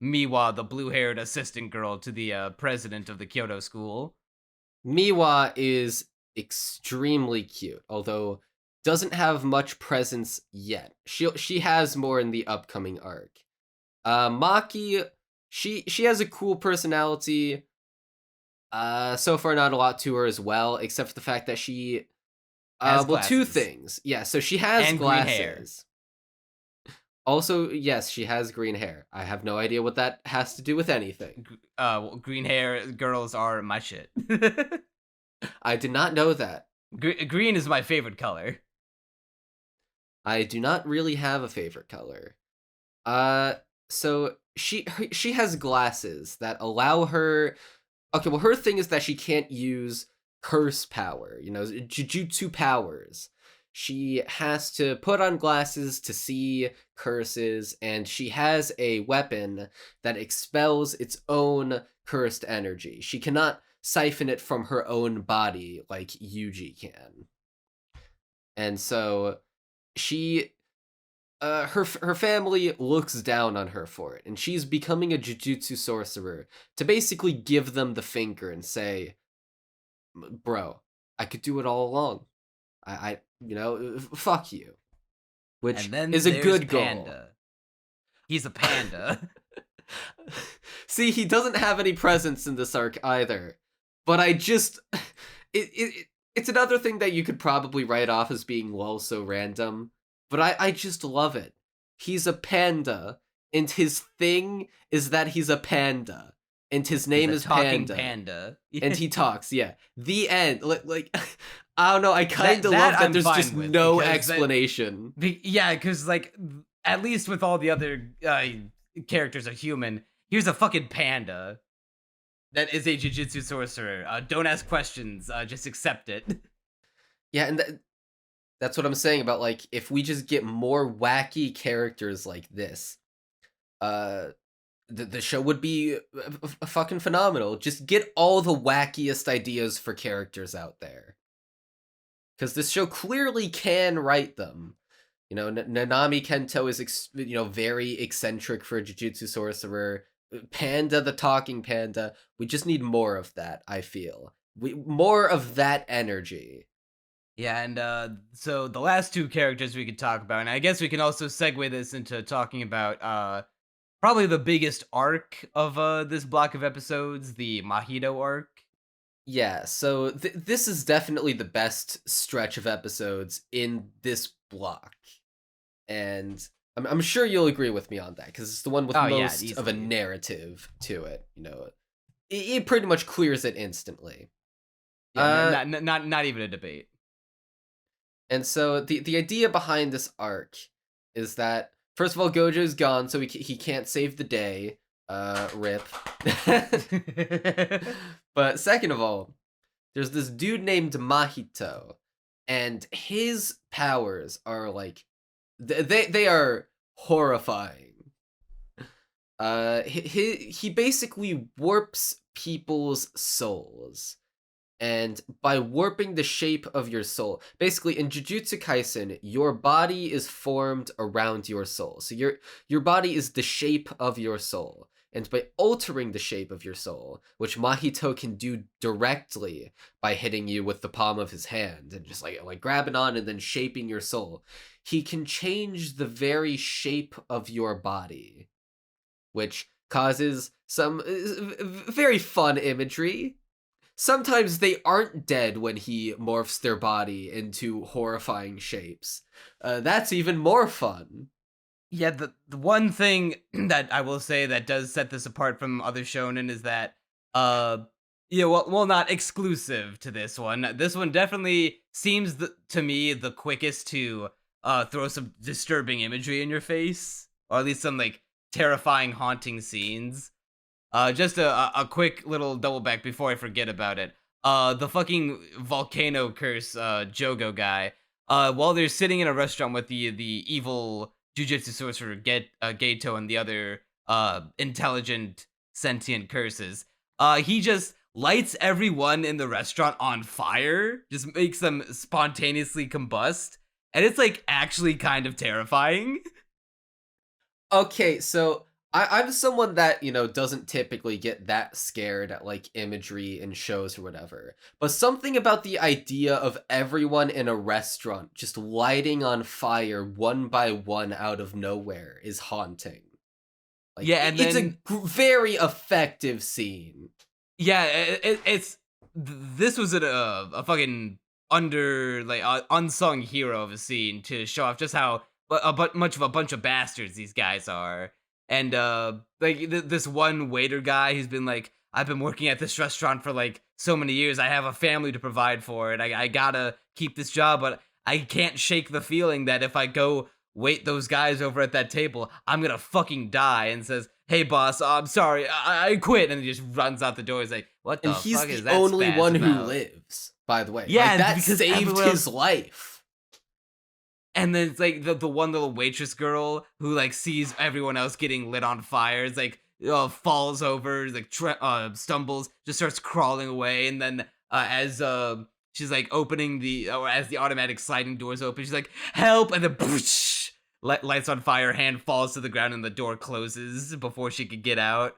Miwa, the blue-haired assistant girl to the president of the Kyoto school. Miwa is extremely cute, although doesn't have much presence yet. She has more in the upcoming arc. Maki, she has a cool personality. So far not a lot to her as well, except for the fact that she Has well, two glasses. things. Yeah, so she has And green hair. glasses. Also, yes, she has green hair. I have no idea what that has to do with anything. Green hair girls are my shit. I did not know that. Green is my favorite color. I do not really have a favorite color. So she has glasses that allow her. Okay, well, her thing is that she can't use curse power, jujutsu powers. She has to put on glasses to see curses, and she has a weapon that expels its own cursed energy. She cannot siphon it from her own body like Yuji can. And so she her family looks down on her for it, and she's becoming a jujutsu sorcerer to basically give them the finger and say, bro, I could do it all along. I fuck you. Which And then is a there's good Panda. goal. He's a panda. See, he doesn't have any presence in this arc either. But I just it's another thing that you could probably write off as being lol so random. But I just love it. He's a panda, and his thing is that he's a panda, and his name He's is a talking Panda. panda. And he talks, yeah. The end. Like I don't know, I kind of That love that I'm there's fine just with, no because that- explanation. Yeah, because like at least with all the other characters are human, here's a fucking panda that is a jujutsu sorcerer. Don't ask questions. Just accept it. Yeah, and that's what I'm saying about, like, if we just get more wacky characters like this, the show would be fucking phenomenal. Just get all the wackiest ideas for characters out there. Because this show clearly can write them. Nanami Kento is, very eccentric for a jujutsu sorcerer. Panda, the talking panda. We just need more of that, I feel. More of that energy. Yeah, and so the last two characters we could talk about, and I guess we can also segue this into talking about probably the biggest arc of this block of episodes, the Mahito arc. Yeah, so this is definitely the best stretch of episodes in this block. And I'm sure you'll agree with me on that, because it's the one with most of a narrative to it. It pretty much clears it instantly. Yeah, not even a debate. And so the idea behind this arc is that, first of all, Gojo's gone, so he can't save the day. Rip. But second of all, there's this dude named Mahito, and his powers are like, they are horrifying. He basically warps people's souls. And by warping the shape of your soul, basically in Jujutsu Kaisen, your body is formed around your soul. So your body is the shape of your soul. And by altering the shape of your soul, which Mahito can do directly by hitting you with the palm of his hand and just like grabbing on and then shaping your soul, he can change the very shape of your body, which causes some very fun imagery. Sometimes they aren't dead when he morphs their body into horrifying shapes. That's even more fun. Yeah, the one thing that I will say that does set this apart from other shonen is that, well, not exclusive to this one. This one definitely seems to me the quickest to throw some disturbing imagery in your face, or at least some like terrifying, haunting scenes. Just a quick little double back before I forget about it. The fucking volcano curse Jogo guy. While they're sitting in a restaurant with the evil Jujutsu sorcerer Gato and the other intelligent sentient curses, he just lights everyone in the restaurant on fire, just makes them spontaneously combust, and it's like actually kind of terrifying. Okay, so I'm someone that, doesn't typically get that scared at like imagery in shows or whatever. But something about the idea of everyone in a restaurant just lighting on fire one by one out of nowhere is haunting. Like, Yeah, and it's then a very effective scene. yeah, this was a fucking unsung hero of a scene to show off just how much of a bunch of bastards these guys are. And this one waiter guy who's been like, I've been working at this restaurant for like so many years. I have a family to provide for, and I gotta keep this job, but I can't shake the feeling that if I go wait those guys over at that table, I'm gonna fucking die. And says, "Hey boss, I'm sorry, I quit," and he just runs out the door. He's like, "What the And he's fuck is the that?" only spaz one who about? lives, by the way. Yeah, like, that because saved everyone his life. And then it's like the one little waitress girl who like sees everyone else getting lit on fire. It's like falls over, like stumbles, just starts crawling away, and then as she's like opening as the automatic sliding doors open, she's like, "Help!" And then poosh, lights on fire, hand falls to the ground, and the door closes before she could get out.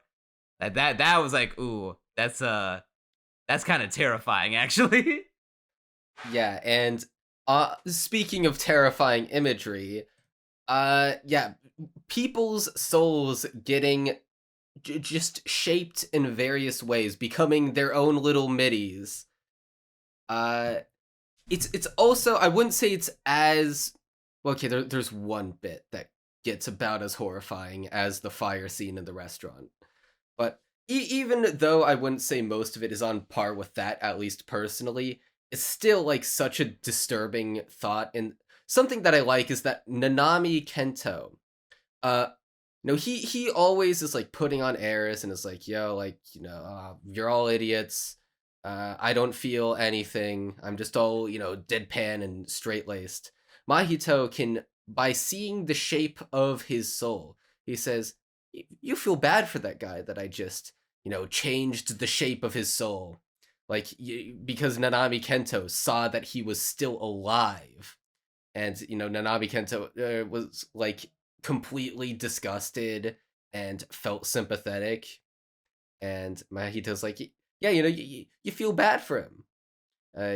That was like, ooh, that's kind of terrifying, actually. Yeah, and speaking of terrifying imagery, yeah, people's souls getting just shaped in various ways, becoming their own little middies. It's also, I wouldn't say it's as well, okay. There's one bit that gets about as horrifying as the fire scene in the restaurant, but even though I wouldn't say most of it is on par with that, at least personally, it's still like such a disturbing thought. And something that I like is that Nanami Kento, he always is like putting on airs and is like, yo, like, you're all idiots. I don't feel anything. I'm just all, deadpan and straight-laced. Mahito can, by seeing the shape of his soul, he says, you feel bad for that guy that I just, changed the shape of his soul. Like, because Nanami Kento saw that he was still alive. And, Nanami Kento was, like, completely disgusted and felt sympathetic. And Mahito's like, yeah, you feel bad for him.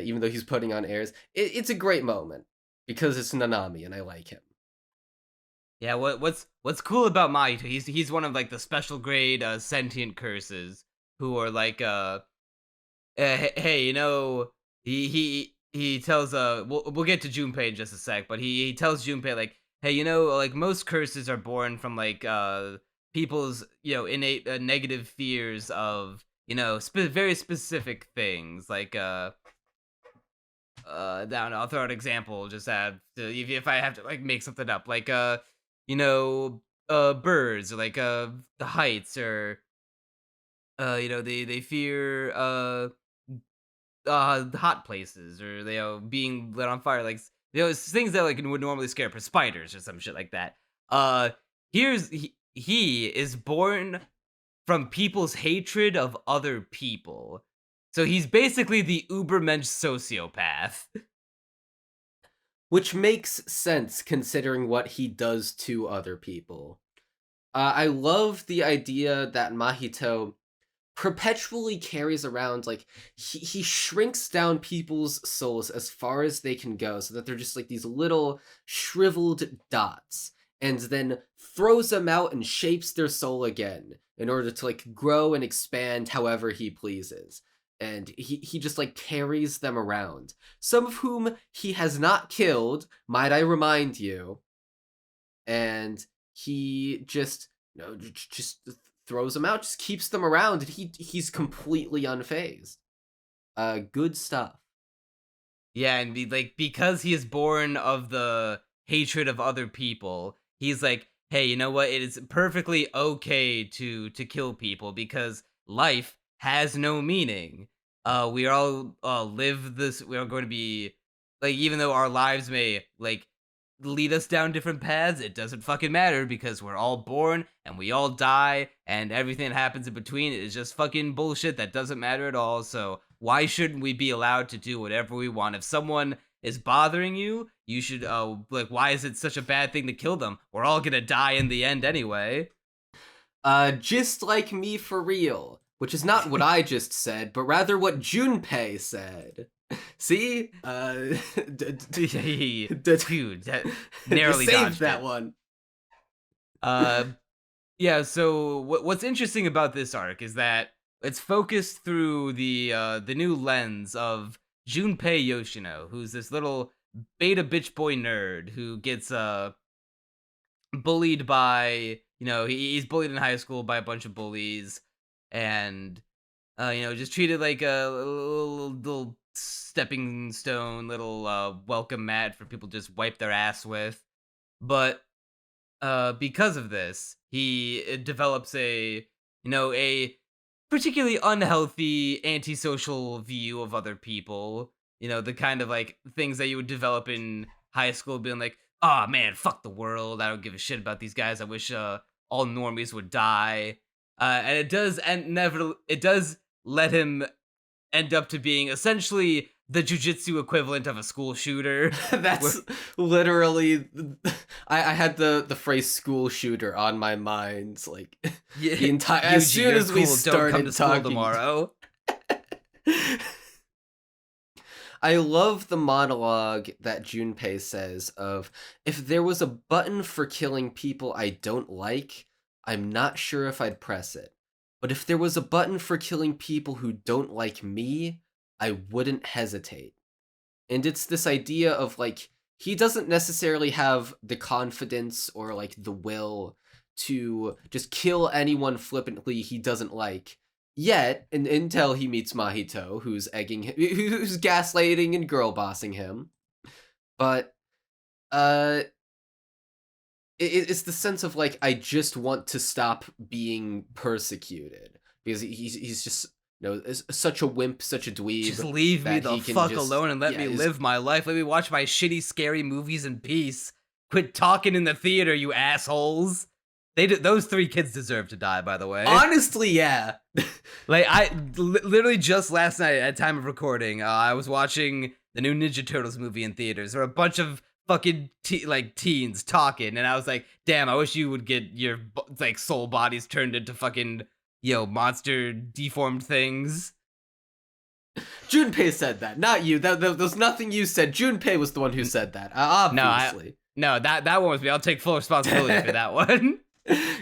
Even though he's putting on airs. It's a great moment. Because it's Nanami and I like him. Yeah, what's cool about Mahito? He's one of like the special grade sentient curses who are like hey, he tells we'll get to Junpei in just a sec, but he tells Junpei like, hey, like most curses are born from like people's innate negative fears of very specific things like I don't know, I'll throw out an example just if I have to like make something up like birds or like the heights or they fear hot places or being lit on fire, like things that like would normally scare for spiders or some shit like that. He is born from people's hatred of other people, so he's basically the ubermensch sociopath. Which makes sense considering what he does to other people. I love the idea that Mahito perpetually carries around, like, he shrinks down people's souls as far as they can go so that they're just like these little shriveled dots, and then throws them out and shapes their soul again in order to like grow and expand however he pleases. And he just like carries them around, some of whom he has not killed, might I remind you, and he just just throws them out, just keeps them around, and he's completely unfazed. Good stuff. Yeah, and because he is born of the hatred of other people, he's like, hey, you know what? It is perfectly okay to kill people because life has no meaning. We all live this. We are going to be like, even though our lives may like lead us down different paths, it doesn't fucking matter because we're all born and we all die, and everything that happens in between is just fucking bullshit that doesn't matter at all. So why shouldn't we be allowed to do whatever we want? If someone is bothering you, you should like, why is it such a bad thing to kill them? We're all gonna die in the end anyway. Just like me for real. Which is not what I just said, but rather what Junpei said. See? Dude, that narrowly saved dodged that it. one. Yeah, so what's interesting about this arc is that it's focused through the new lens of Junpei Yoshino, who's this little beta bitch boy nerd who gets bullied by, he's bullied in high school by a bunch of bullies, and just treated like a little stepping stone, little welcome mat for people to just wipe their ass with. But because of this, he develops a particularly unhealthy, antisocial view of other people. The kind of like things that you would develop in high school, being like, "Oh man, fuck the world. I don't give a shit about these guys. I wish all normies would die." And it does let him end up to being essentially the jujitsu equivalent of a school shooter. That's literally. I had the phrase "school shooter" on my mind, like the entire. As soon as we started don't come to school talking tomorrow. I love the monologue that Junpei says of, "If there was a button for killing people I don't like, I'm not sure if I'd press it. But if there was a button for killing people who don't like me, I wouldn't hesitate." And it's this idea of, like, he doesn't necessarily have the confidence or, like, the will to just kill anyone flippantly he doesn't like. Yet, until he meets Mahito, who's who's gaslighting and girl bossing him. But, it's the sense of, like, I just want to stop being persecuted. Because he's just, such a wimp, such a dweeb. Just leave me the fuck alone and let me he's- live my life. Let me watch my shitty, scary movies in peace. Quit talking in the theater, you assholes. Those 3 kids deserve to die, by the way. Honestly, yeah. Like, I literally just last night at time of recording, I was watching the new Ninja Turtles movie in theaters. There were a bunch of fucking teens talking, and I was like, damn, I wish you would get your like soul bodies turned into fucking monster deformed things. Junpei said that, not you. There's nothing you said. Junpei was the one who said that, obviously. No, that one was me. I'll take full responsibility for that one.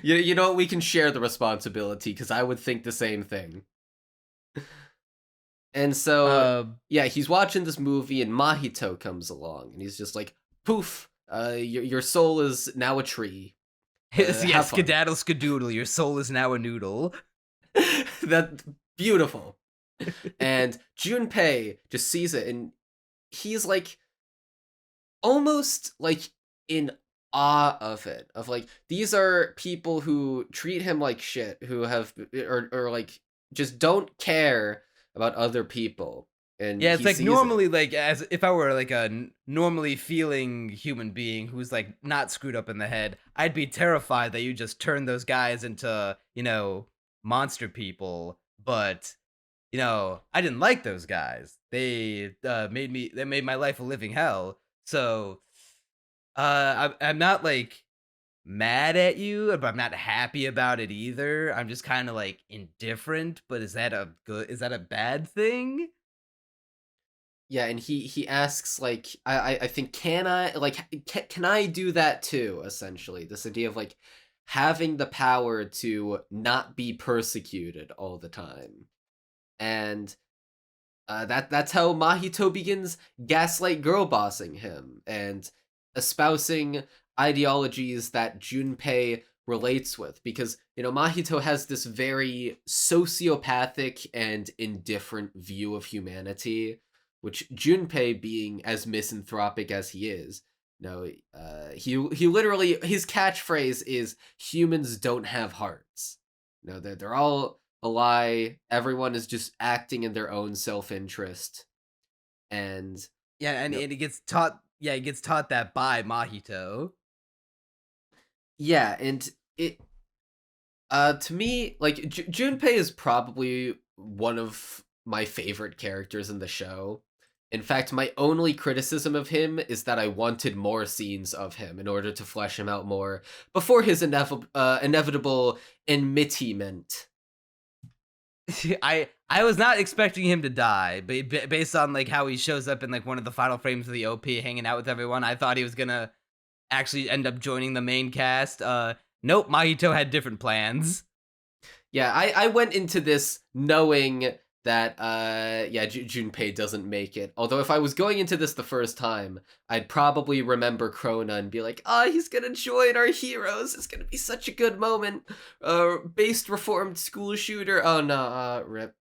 You know what? We can share the responsibility, because I would think the same thing. And so, yeah, he's watching this movie, and Mahito comes along, and he's just like, poof, your soul is now a tree. Yes, skedaddle skadoodle, your soul is now a noodle. That beautiful. And Junpei just sees it, and he's like, almost like in awe of it, of like, these are people who treat him like shit, who have or like just don't care about other people. And yeah, it's like normally like, as if I were like a normally feeling human being who's like not screwed up in the head, I'd be terrified that you just turn those guys into monster people. But I didn't like those guys. They made my life a living hell. So I'm not like mad at you, but I'm not happy about it either. I'm just kind of like indifferent. But is that a bad thing? Yeah, and he asks, like, I think, can I do that too, essentially? This idea of, like, having the power to not be persecuted all the time. And that's how Mahito begins gaslight girl bossing him and espousing ideologies that Junpei relates with, because Mahito has this very sociopathic and indifferent view of humanity, which Junpei, being as misanthropic as he is, he literally, his catchphrase is, "Humans don't have hearts." They're all a lie. Everyone is just acting in their own self-interest. And and he gets taught that by Mahito. Yeah, and it to me, like, Junpei is probably one of my favorite characters in the show, In fact, my only criticism of him is that I wanted more scenes of him in order to flesh him out more before his inevitable enmittment. I was not expecting him to die, but based on like how he shows up in like one of the final frames of the OP, hanging out with everyone, I thought he was gonna actually end up joining the main cast. Nope, Mahito had different plans. Yeah, I went into this knowing that Junpei doesn't make it. Although if I was going into this the first time, I'd probably remember Krona and be like, he's gonna join our heroes. It's gonna be such a good moment. Based reformed school shooter. Oh no, rip.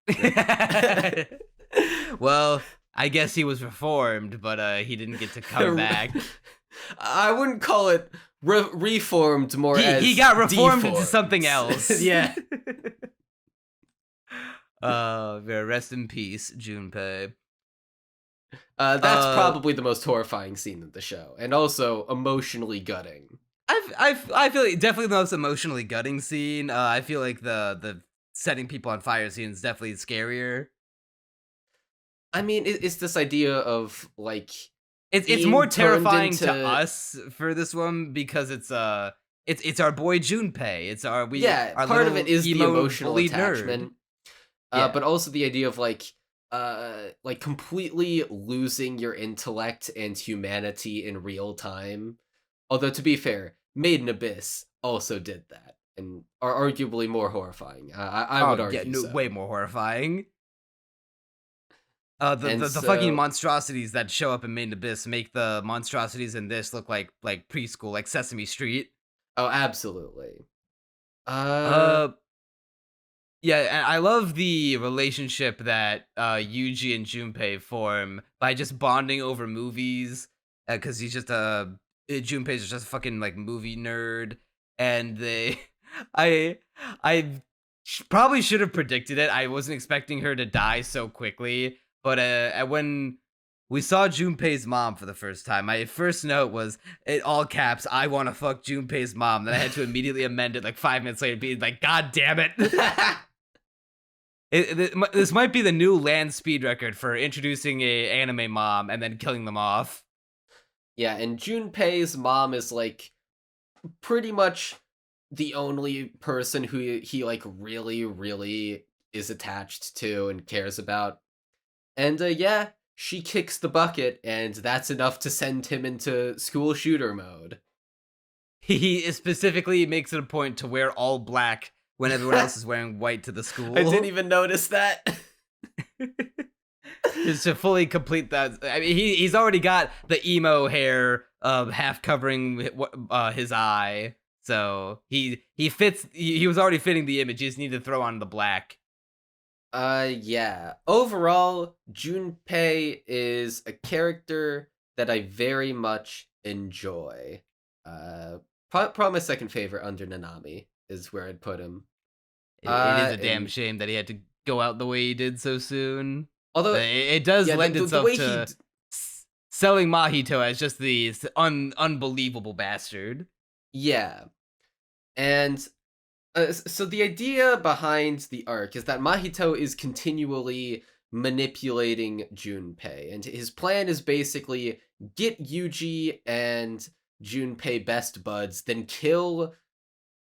Well, I guess he was reformed, but he didn't get to come back. I wouldn't call it reformed, more as he got reformed deformed. into something else. Yeah. Rest in peace, Junpei. That's probably the most horrifying scene of the show, and also emotionally gutting. I feel like definitely the most emotionally gutting scene. I feel like the setting people on fire scene is definitely scarier. I mean, it's this idea of like it's more terrifying to us for this one because it's our boy Junpei. It's our part of it is the emotional attachment. Yeah. But also the idea of like completely losing your intellect and humanity in real time. Although to be fair, Made in Abyss also did that and are arguably more horrifying. I would argue so. Way more horrifying. The fucking monstrosities that show up in Made in Abyss make the monstrosities in this look like preschool, like Sesame Street. Oh, absolutely. Yeah, and I love the relationship that Yuji and Junpei form by just bonding over movies, because Junpei's just a fucking like movie nerd, and I probably should have predicted it. I wasn't expecting her to die so quickly, but when we saw Junpei's mom for the first time, my first note was, in all caps, I want to fuck Junpei's mom. Then I had to immediately amend it like 5 minutes later, being like, God damn it. This might be the new land speed record for introducing a anime mom and then killing them off. Yeah, and Junpei's mom is like pretty much the only person who he like really, really is attached to and cares about. And she kicks the bucket, and that's enough to send him into school shooter mode. He specifically makes it a point to wear all black when everyone else is wearing white to the school. I didn't even notice that. Just to fully complete that. I mean, he's already got the emo hair half covering his eye. So he fits. He was already fitting the image. He just needed to throw on the black. Yeah. Overall, Junpei is a character that I very much enjoy. Probably my second favorite under Nanami is where I'd put him. It is a damn shame that he had to go out the way he did so soon. Although it does lend itself to selling Mahito as just the unbelievable bastard. Yeah. And so the idea behind the arc is that Mahito is continually manipulating Junpei, and his plan is basically get Yuji and Junpei best buds, then kill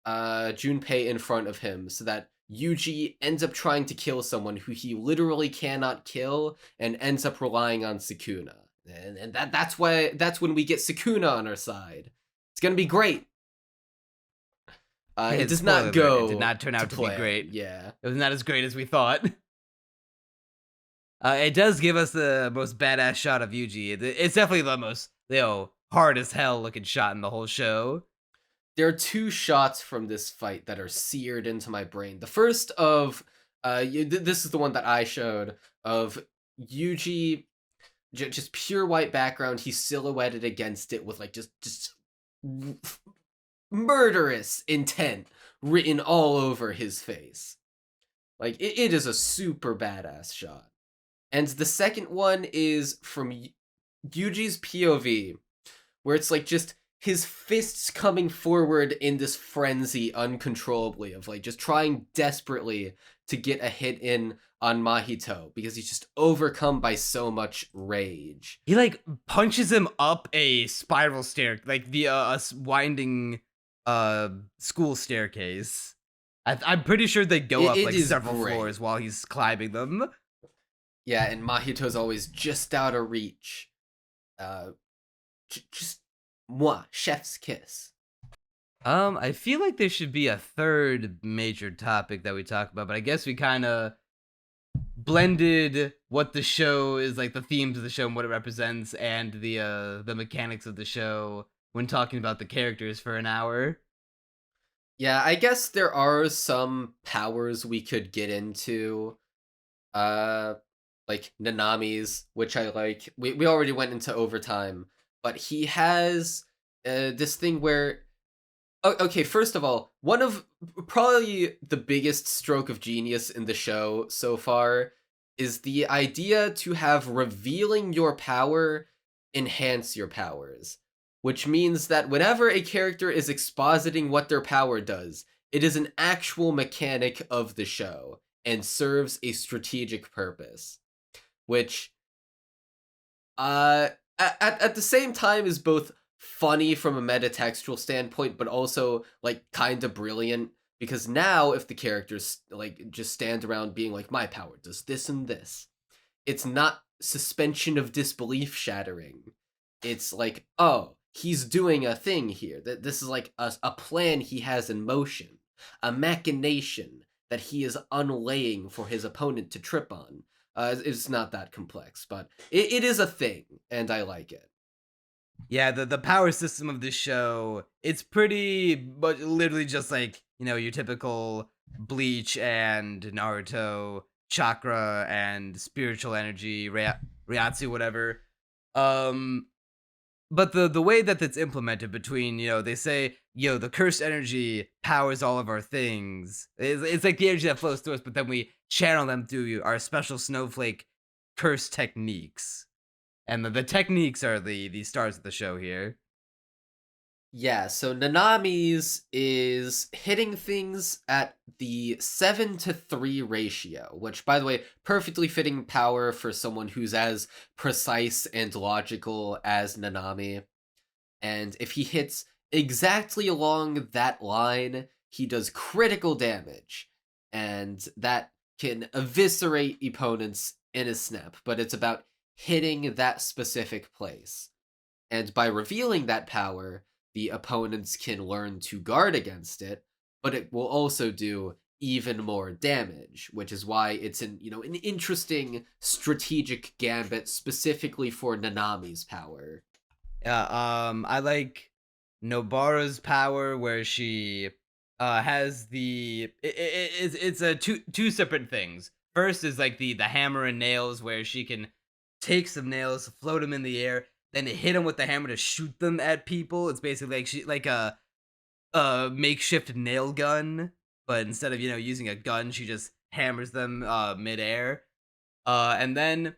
Junpei in front of him so that Yuji ends up trying to kill someone who he literally cannot kill and ends up relying on Sukuna. And that's when we get Sukuna on our side. It's gonna be great. It does not go. It did not turn out to be great. Yeah. It was not as great as we thought. It does give us the most badass shot of Yuji. It's definitely the most, hard as hell looking shot in the whole show. There are two shots from this fight that are seared into my brain. The first of, this is the one that I showed, of Yuji, just pure white background. He's silhouetted against it with like just murderous intent written all over his face. Like, it is a super badass shot. And the second one is from Yuji's POV, where it's like just his fists coming forward in this frenzy uncontrollably of like just trying desperately to get a hit in on Mahito because he's just overcome by so much rage. He like punches him up a spiral stair, like the winding school staircase. I'm pretty sure they go up It like is several great. floors while he's climbing them. Yeah, and Mahito's always just out of reach. Just chef's kiss. I feel like there should be a third major topic that we talk about, but I guess we kind of blended what the show is, like the themes of the show and what it represents, and the mechanics of the show when talking about the characters for an hour. Yeah, I guess there are some powers we could get into. Like Nanami's, which I like. We already went into overtime, but he has this thing where okay, first of all, one of probably the biggest stroke of genius in the show so far is the idea to have revealing your power enhance your powers, which means that whenever a character is expositing what their power does, it is an actual mechanic of the show and serves a strategic purpose, which at the same time is both funny from a metatextual standpoint, but also like kind of brilliant, because now if the characters like just stand around being like, my power does this and this, it's not suspension of disbelief shattering. It's like, oh, he's doing a thing here, that this is like a plan he has in motion, a machination that he is unlaying for his opponent to trip on. It's not that complex, but it is a thing, and I like it. Yeah, the power system of this show, it's pretty much literally just like, you know, your typical Bleach and Naruto chakra and spiritual energy, Ryatsu, whatever. But the way that it's implemented between, you know, they say, yo, the cursed energy powers all of our things. It's like the energy that flows through us, but then we channel them through our special snowflake curse techniques. And the techniques are the stars of the show here. Yeah, so Nanami's is hitting things at the 7-3 ratio, which, by the way, perfectly fitting power for someone who's as precise and logical as Nanami. And if he hits exactly along that line, he does critical damage, and that can eviscerate opponents in a snap, but it's about hitting that specific place. And by revealing that power, the opponents can learn to guard against it, but it will also do even more damage, which is why it's an interesting strategic gambit specifically for Nanami's power. Yeah, I like Nobara's power where she has it's a two separate things. First is like the hammer and nails where she can take some nails, float them in the air, then hit them with the hammer to shoot them at people. It's basically like a makeshift nail gun, but instead of using a gun, she just hammers them midair. And then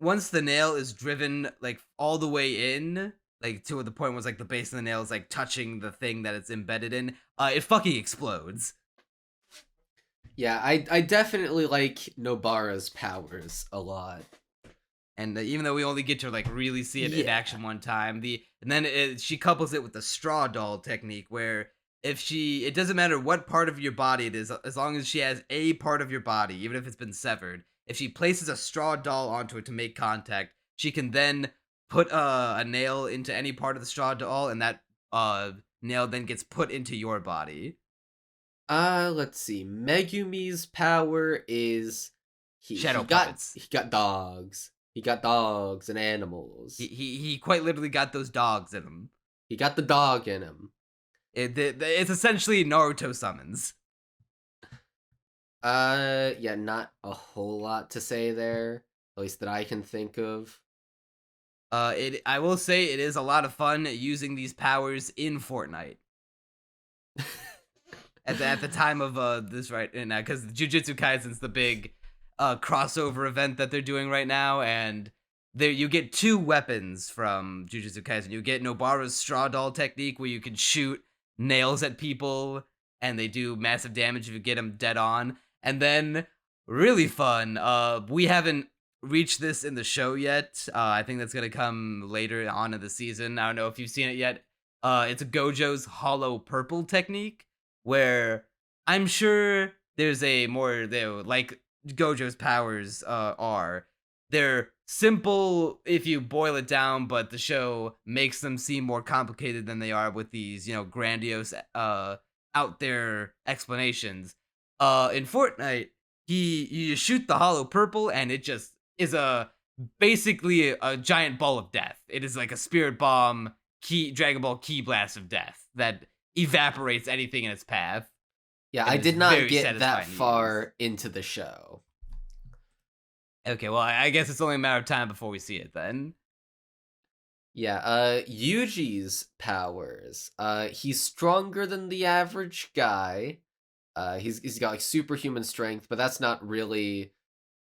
once the nail is driven like all the way in, like to the point where it's like the base of the nail is like touching the thing that it's embedded in, it fucking explodes. Yeah, I definitely like Nobara's powers a lot. And even though we only get to like really see it in action one time, she couples it with the straw doll technique, where it doesn't matter what part of your body it is, as long as she has a part of your body, even if it's been severed, if she places a straw doll onto it to make contact, she can then put a nail into any part of the straw doll, and that nail then gets put into your body. Let's see. Megumi's power is Shadow puppets. He got dogs. He got dogs and animals. He quite literally got those dogs in him. He got the dog in him. It's essentially Naruto summons. Yeah, not a whole lot to say there, at least that I can think of. I will say it is a lot of fun using these powers in Fortnite. at the time of this right now, because Jujutsu Kaisen's the big crossover event that they're doing right now, and there you get 2 weapons from Jujutsu Kaisen. You get Nobara's straw doll technique, where you can shoot nails at people and they do massive damage if you get them dead on. And then, really fun, we haven't reached this in the show yet. I think that's gonna come later on in the season. I don't know if you've seen it yet. It's a Gojo's hollow purple technique, where I'm sure there's a more there like Gojo's powers are. They're simple if you boil it down, but the show makes them seem more complicated than they are with these, grandiose, out there explanations. In Fortnite, you just shoot the hollow purple, and it just is basically a giant ball of death. It is like a spirit bomb, Dragon Ball key blast of death that evaporates anything in its path. Yeah, And I it's did not very get that satisfying to use. far into the show. Okay, well, I guess it's only a matter of time before we see it then. Yeah, Yuji's powers. He's stronger than the average guy. He's got like superhuman strength, but that's not really,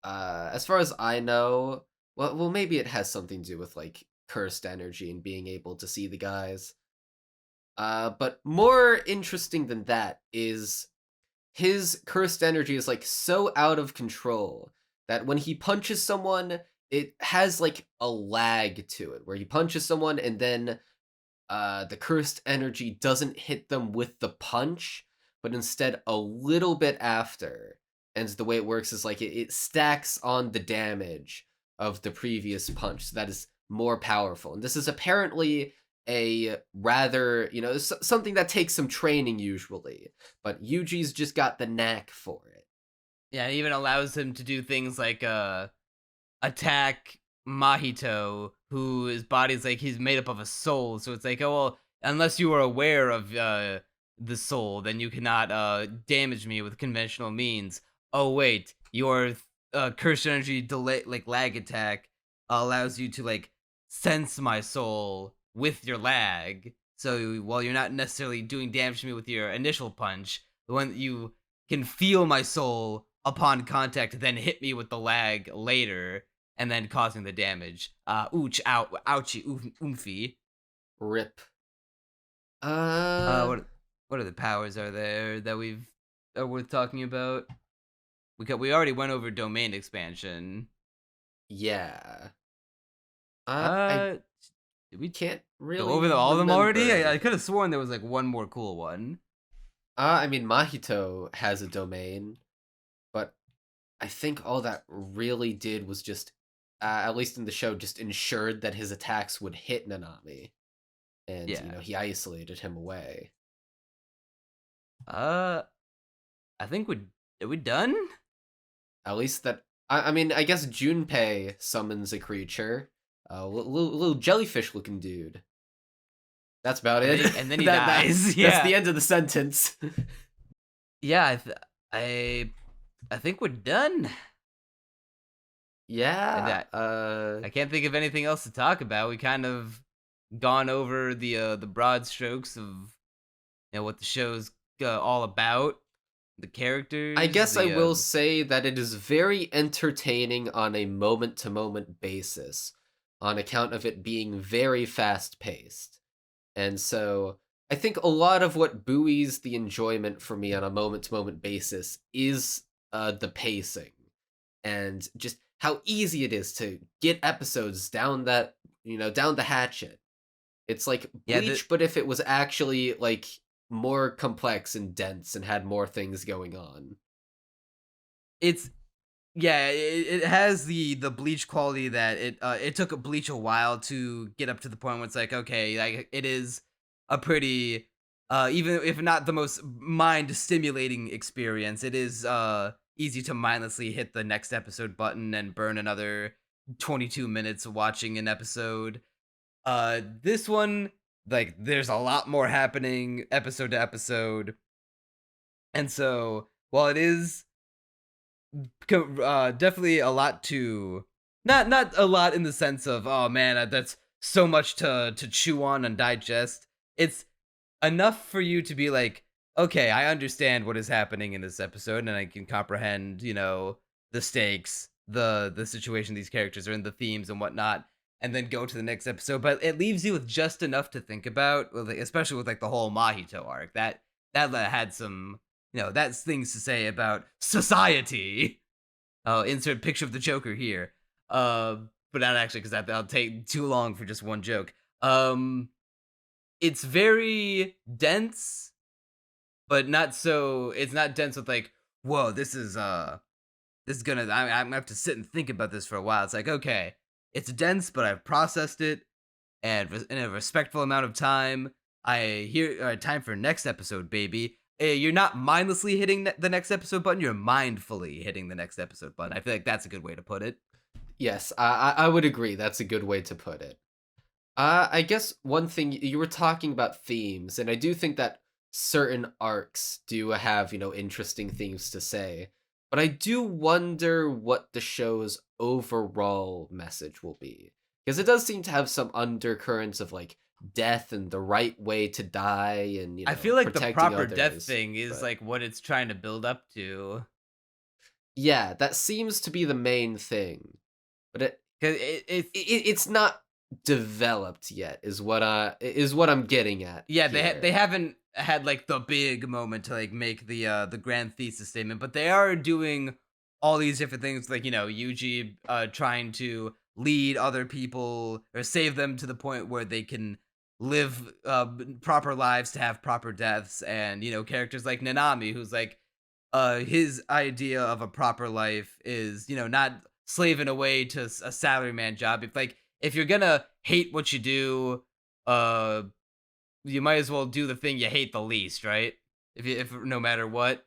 as far as I know. Well, maybe it has something to do with like cursed energy and being able to see the guys. But more interesting than that is his cursed energy is like so out of control that when he punches someone, it has like a lag to it, where he punches someone and then the cursed energy doesn't hit them with the punch, but instead a little bit after. And the way it works is like it stacks on the damage of the previous punch, so that is more powerful. And this is apparently a rather, something that takes some training usually, but Yuji's just got the knack for it. Yeah, it even allows him to do things like attack Mahito, who his body's like he's made up of a soul. So it's like, oh well, unless you are aware of the soul, then you cannot damage me with conventional means. Oh wait, your cursed energy delay, like lag attack, allows you to like sense my soul with your lag. So while you're not necessarily doing damage to me with your initial punch, when you can feel my soul upon contact, then hit me with the lag later, and then causing the damage. Ouch, ouchie, oomphy. Rip. What other powers are there that are worth talking about? We already went over domain expansion. Yeah. We can't really go over all of them already? remember. I could have sworn there was like one more cool one. I mean, Mahito has a domain, but I think all that really did was just, at least in the show, just ensured that his attacks would hit Nanami. And, he isolated him away. I think are we done? At least that, I mean, I guess Junpei summons a creature. A little jellyfish-looking dude. That's about it. And then he dies. Yeah. That's the end of the sentence. Yeah, I think we're done. Yeah. I can't think of anything else to talk about. We kind of gone over the broad strokes of what the show's all about, the characters. I guess I will say that it is very entertaining on a moment-to-moment basis, on account of it being very fast-paced. And so I think a lot of what buoys the enjoyment for me on a moment-to-moment basis is the pacing, and just how easy it is to get episodes down the hatchet. It's like Bleach, but if it was actually like more complex and dense and had more things going on. It has the Bleach quality that it took Bleach a while to get up to the point where it's like, okay, like it is a pretty even if not the most mind stimulating experience, it is easy to mindlessly hit the next episode button and burn another 22 minutes watching an episode. This one, like, there's a lot more happening episode to episode, and so while it is definitely a lot to not a lot in the sense of, oh man, that's so much to chew on and digest, it's enough for you to be like, okay, I understand what is happening in this episode and I can comprehend the stakes, the situation these characters are in, the themes and whatnot, and then go to the next episode. But it leaves you with just enough to think about, especially with like the whole Mahito arc. That had some, that's things to say about society. I'll insert picture of the Joker here. But not actually, because that'll take too long for just one joke. It's very dense, but not so. It's not dense with like, whoa, this is gonna. I'm gonna have to sit and think about this for a while. It's like, okay, it's dense, but I've processed it, and in a respectful amount of time. Time for next episode, baby. You're not mindlessly hitting the next episode button. You're mindfully hitting the next episode button. I feel like that's a good way to put it. Yes, I would agree. That's a good way to put it. I guess one thing, you were talking about themes, and I do think that certain arcs do have, interesting things to say. But I do wonder what the show's overall message will be. Because it does seem to have some undercurrents of, like, death and the right way to die, and, I feel like the protecting proper death others, thing is but- like what it's trying to build up to. Yeah, that seems to be the main thing. But it's not developed yet, is what I'm getting at. Yeah, here. they haven't had like the big moment to like make the grand thesis statement, but they are doing all these different things, like Yuji trying to lead other people or save them to the point where they can live proper lives to have proper deaths, and characters like Nanami, who's like his idea of a proper life is not slaving away to a salaryman job. If you're gonna hate what you do, you might as well do the thing you hate the least, right? If no matter what.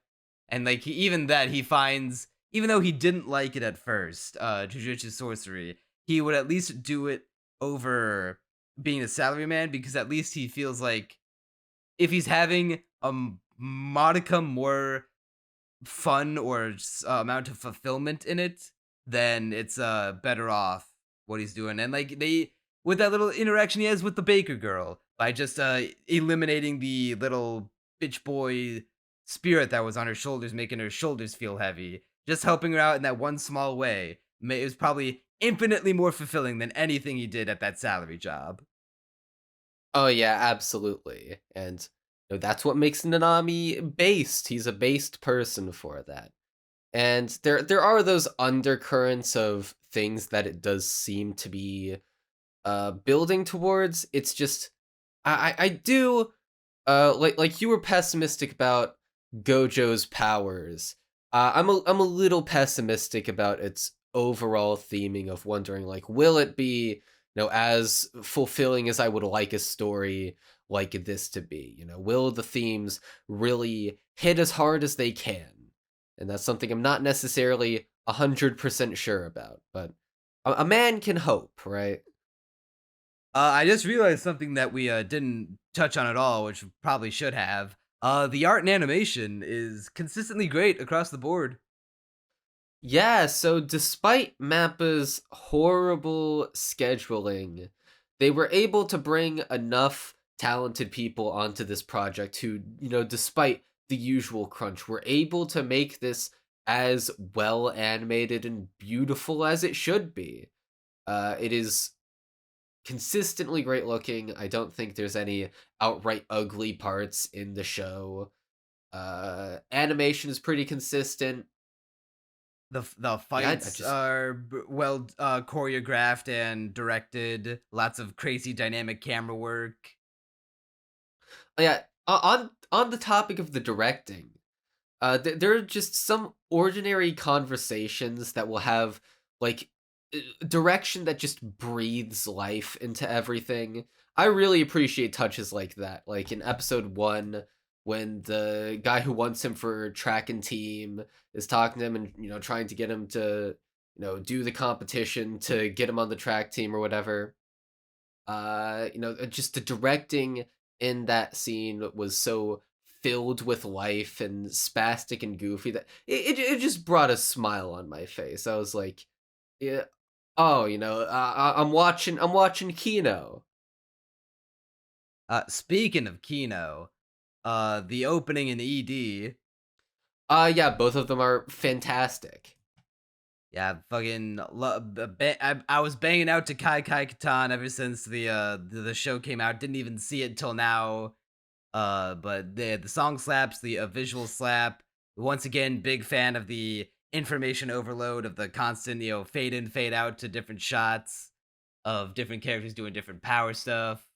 And like he finds, even though he didn't like it at first, Jujutsu Sorcery, he would at least do it over being a salaryman, because at least he feels like if he's having a modicum more fun or amount of fulfillment in it, then it's better off what he's doing. And like with that little interaction he has with the baker girl, by just eliminating the little bitch boy spirit that was on her shoulders, making her shoulders feel heavy, just helping her out in that one small way, it was probably infinitely more fulfilling than anything he did at that salary job. Oh yeah, absolutely. And that's what makes Nanami based. He's a based person for that. And there are those undercurrents of things that it does seem to be building towards. It's just I do like you were pessimistic about Gojo's powers. I'm a little pessimistic about its overall theming of wondering, like, will it be as fulfilling as I would like a story like this to be? Will the themes really hit as hard as they can? And that's something I'm not necessarily 100% sure about, but a man can hope, right? I just realized something that we didn't touch on at all, which we probably should have. The art and animation is consistently great across the board. Yeah, so despite MAPPA's horrible scheduling, they were able to bring enough talented people onto this project who, despite the usual crunch, were able to make this as well animated and beautiful as it should be. It is consistently great looking. I don't think there's any outright ugly parts in the show. Animation is pretty consistent. The fights are well choreographed and directed. Lots of crazy dynamic camera work. Yeah, on the topic of the directing, there are just some ordinary conversations that will have like direction that just breathes life into everything. I really appreciate touches like that. Like in episode 1, when the guy who wants him for track and team is talking to him and trying to get him to do the competition to get him on the track team or whatever. Just the directing in that scene was so filled with life and spastic and goofy that it just brought a smile on my face. I was like, yeah, oh, I'm watching Kino. Speaking of Kino, the opening in ED. Yeah, both of them are fantastic. Yeah, I was banging out to Kai Kai Katan ever since the show came out. Didn't even see it till now. But the song slaps, the visual slap. Once again, big fan of the information overload of the constant, fade in, fade out to different shots of different characters doing different power stuff.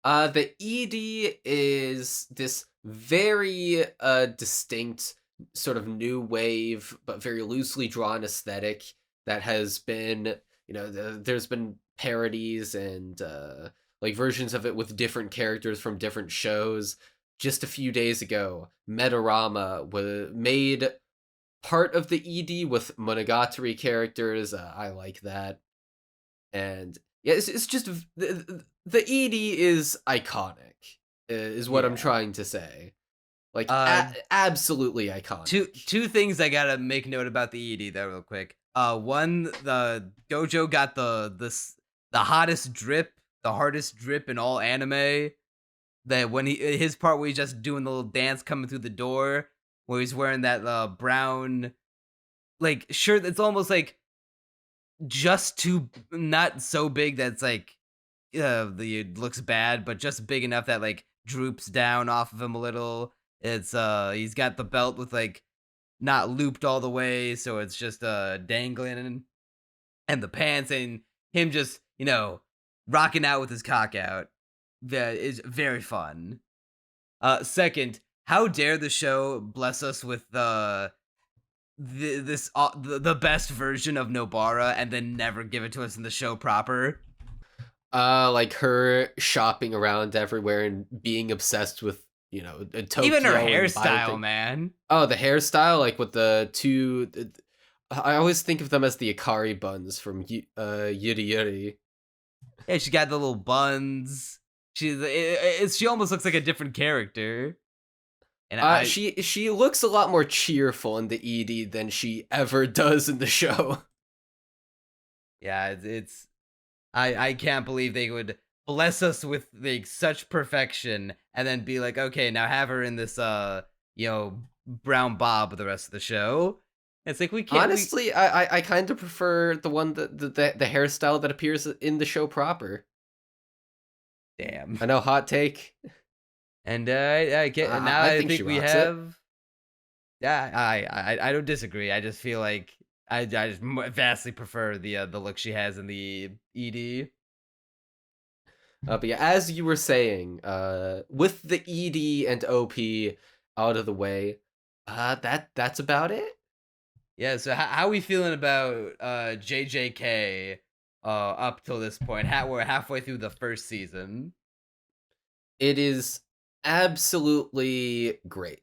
The ED is this very distinct sort of new wave, but very loosely drawn aesthetic that has been, there's been parodies and like versions of it with different characters from different shows. Just a few days ago, Metarama made part of the ED with Monogatari characters. I like that. And yeah, it's just the ED is iconic, is what I'm Yeah. trying to say. Like absolutely iconic. Two things I gotta make note about the ED though, real quick. One, the Gojo got the hottest drip, the hardest drip in all anime. That when his part where he's just doing the little dance coming through the door, where he's wearing that brown like shirt that's almost like just too not so big that's like it looks bad, but just big enough that like droops down off of him a little. It's he's got the belt with like not looped all the way, so it's just dangling, and the pants, and him just rocking out with his cock out. That is very fun. Second, how dare the show bless us with the best version of Nobara and then never give it to us in the show proper. Like her shopping around everywhere and being obsessed with Tokyo. Even her and hairstyle, biopic. man. Oh, the hairstyle, like with the two. I always think of them as the Akari buns from Yuri Yuri. Yeah, she got the little buns. She almost looks like a different character. And she looks a lot more cheerful in the ED than she ever does in the show. Yeah, I can't believe they would bless us with like such perfection and then be like, okay, now have her in this brown bob the rest of the show. It's like we can't. Honestly, I kind of prefer the one the hairstyle that appears in the show proper. Damn. I know, hot take. And I get now. I think we rocks have. it. Yeah, I don't disagree. I just feel like I just vastly prefer the look she has in the ED. But yeah, as you were saying, with the ED and OP out of the way, that's about it. Yeah. So how we feeling about JJK up till this point? We're halfway through the first season. It is absolutely great.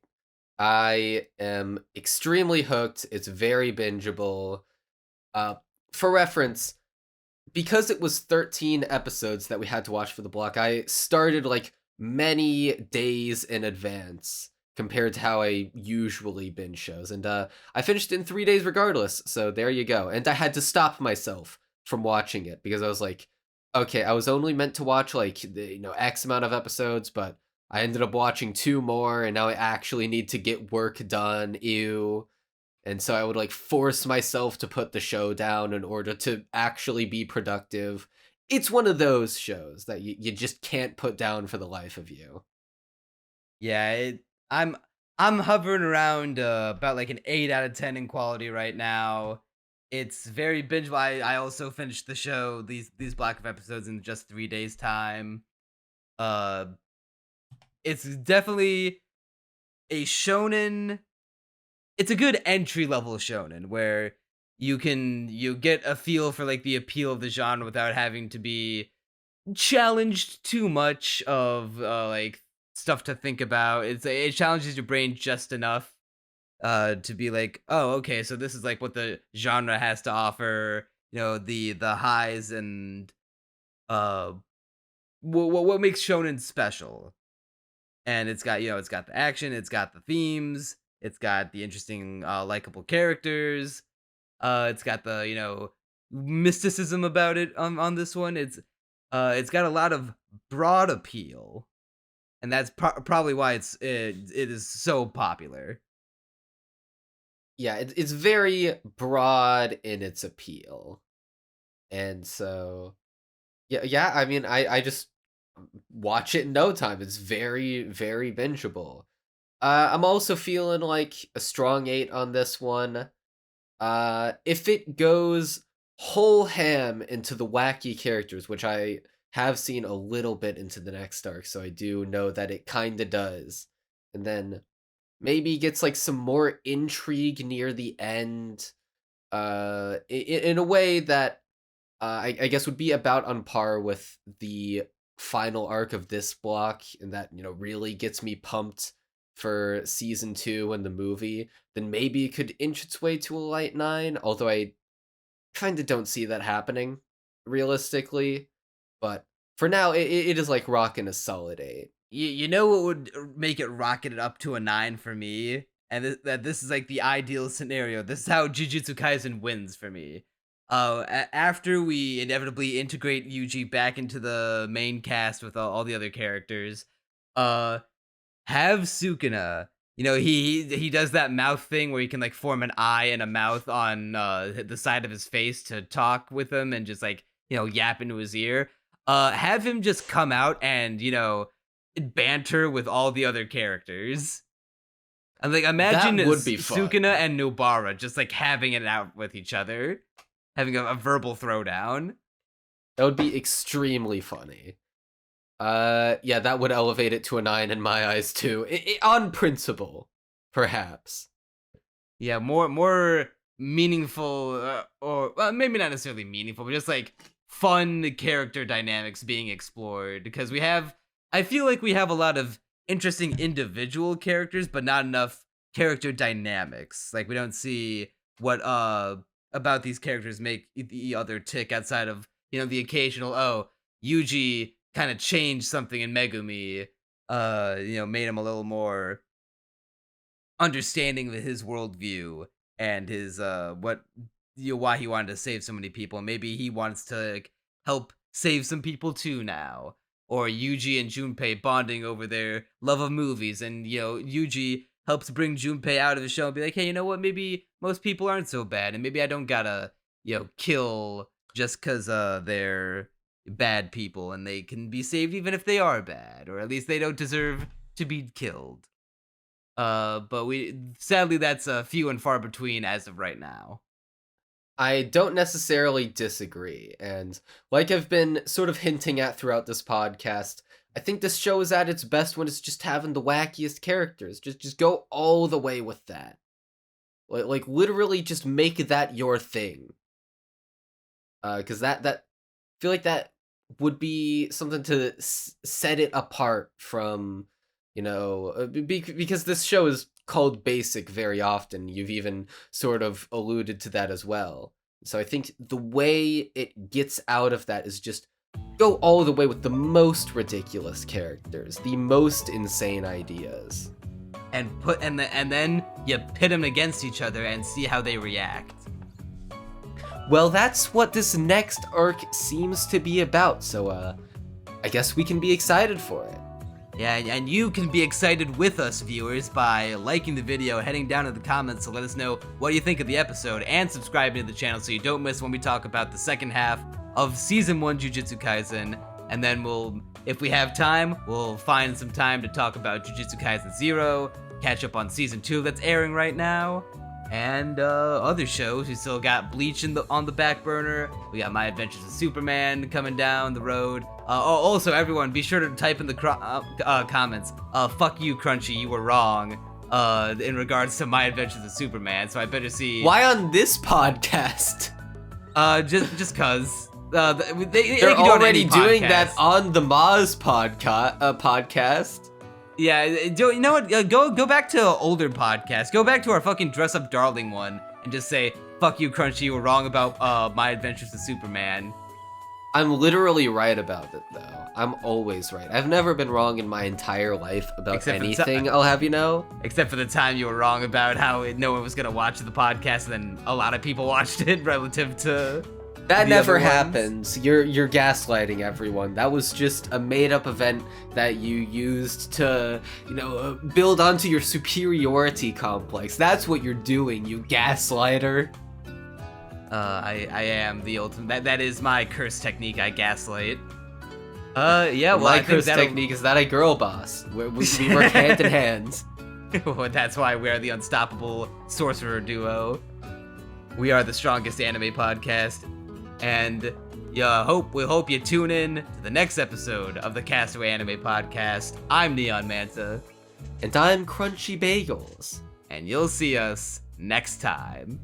I am extremely hooked. It's very bingeable. For reference, because it was 13 episodes that we had to watch for the block, I started like many days in advance compared to how I usually binge shows. And I finished in 3 days regardless, so there you go. And I had to stop myself from watching it because I was like, okay, I was only meant to watch like X amount of episodes, but I ended up watching 2 more, and now I actually need to get work done. Ew. And so I would like force myself to put the show down in order to actually be productive. It's one of those shows that you just can't put down for the life of you. Yeah, I'm hovering around about like an 8 out of 10 in quality right now. It's very bingeable. I also finished the show, these block of episodes in just 3 days time. It's definitely a shonen. It's a good entry level shonen where you get a feel for like the appeal of the genre without having to be challenged too much of like stuff to think about. It challenges your brain just enough to be like, oh, okay, so this is like what the genre has to offer. The highs and what makes shonen special. And it's got it's got the action, it's got the themes, it's got the interesting likable characters, it's got the mysticism about it on this one. It's got a lot of broad appeal, and that's probably why it is so popular. yeah, it's very broad in its appeal. And so yeah, I mean, I just watch it in no time. It's very, very bingeable. I'm also feeling like a strong 8 on this one. If it goes whole ham into the wacky characters, which I have seen a little bit into the next arc, so I do know that it kinda does. And then maybe gets like some more intrigue near the end, in a way that I guess would be about on par with the final arc of this block, and that, you know, really gets me pumped for season 2 and the movie. Then maybe it could inch its way to a light 9, although I kind of don't see that happening realistically. But for now, it is like rocking a solid 8. You know what would make it rocket it up to a 9 for me? And this is like the ideal scenario. This is how Jujutsu Kaisen wins for me. After we inevitably integrate Yuji back into the main cast with all the other characters, have Sukuna. You know, he does that mouth thing where he can like form an eye and a mouth on the side of his face to talk with him and just like, you know, yap into his ear. Have him just come out and, you know, banter with all the other characters. And like imagine That would be fun. Sukuna and Nobara just like having it out with each other, having a verbal throwdown. That would be extremely funny. Yeah, that would elevate it to a 9 in my eyes too. On principle, perhaps. Yeah, more meaningful, or well, maybe not necessarily meaningful, but just like fun character dynamics being explored. Because I feel like we have a lot of interesting individual characters, but not enough character dynamics. Like we don't see what about these characters make the other tick outside of, you know, the occasional Yuji kind of changed something in Megumi, you know, made him a little more understanding of his worldview and his what, you know, why he wanted to save so many people. Maybe he wants to like, help save some people too now. Or Yuji and Junpei bonding over their love of movies, and, you know, Yuji helps bring Junpei out of the show and be like, hey, you know what, maybe most people aren't so bad, and maybe I don't gotta, you know, kill just because they're bad people, and they can be saved even if they are bad, or at least they don't deserve to be killed. But sadly that's few and far between as of right now. I don't necessarily disagree, and like I've been sort of hinting at throughout this podcast, I think this show is at its best when it's just having the wackiest characters. Just go all the way with that. Like literally just make that your thing. Because that I feel like that would be something to set it apart from, you know, because this show is called basic very often. You've even sort of alluded to that as well. So I think the way it gets out of that is just go all the way with the most ridiculous characters, the most insane ideas, And then you pit them against each other and see how they react. Well, that's what this next arc seems to be about, so I guess we can be excited for it. Yeah, and you can be excited with us, viewers, by liking the video, heading down to the comments to let us know what you think of the episode, and subscribing to the channel so you don't miss when we talk about the second half of Season 1 Jujutsu Kaisen. And then if we have time, we'll find some time to talk about Jujutsu Kaisen 0, catch up on Season 2 that's airing right now, and other shows. We still got Bleach on the back burner. We got My Adventures with Superman coming down the road. Also, everyone, be sure to type in the comments, fuck you, Crunchy, you were wrong, in regards to My Adventures with Superman, so I better see... Why on this podcast? Just cause. They're already doing that on the Maz podcast. Yeah, you know what? Go back to older podcasts. Go back to our fucking Dress Up Darling one and just say, fuck you, Crunchy, you were wrong about My Adventures with Superman. I'm literally right about it, though. I'm always right. I've never been wrong in my entire life about anything, I'll have you know. Except for the time you were wrong about how no one was going to watch the podcast, and then a lot of people watched it relative to That the never other ones. happens. You're gaslighting everyone. That was just a made-up event that you used to, build onto your superiority complex. That's what you're doing, you gaslighter. I am the ultimate. That is my curse technique. I gaslight. Yeah. Well, My I think curse that'll- technique is that I girl boss. We work hand in hand. Well, that's why we are the unstoppable sorcerer duo. We are the strongest anime podcast, and we hope you tune in to the next episode of the Castaway Anime Podcast. I'm Neon Manta, And I'm Crunchy Bagels. and you'll see us next time.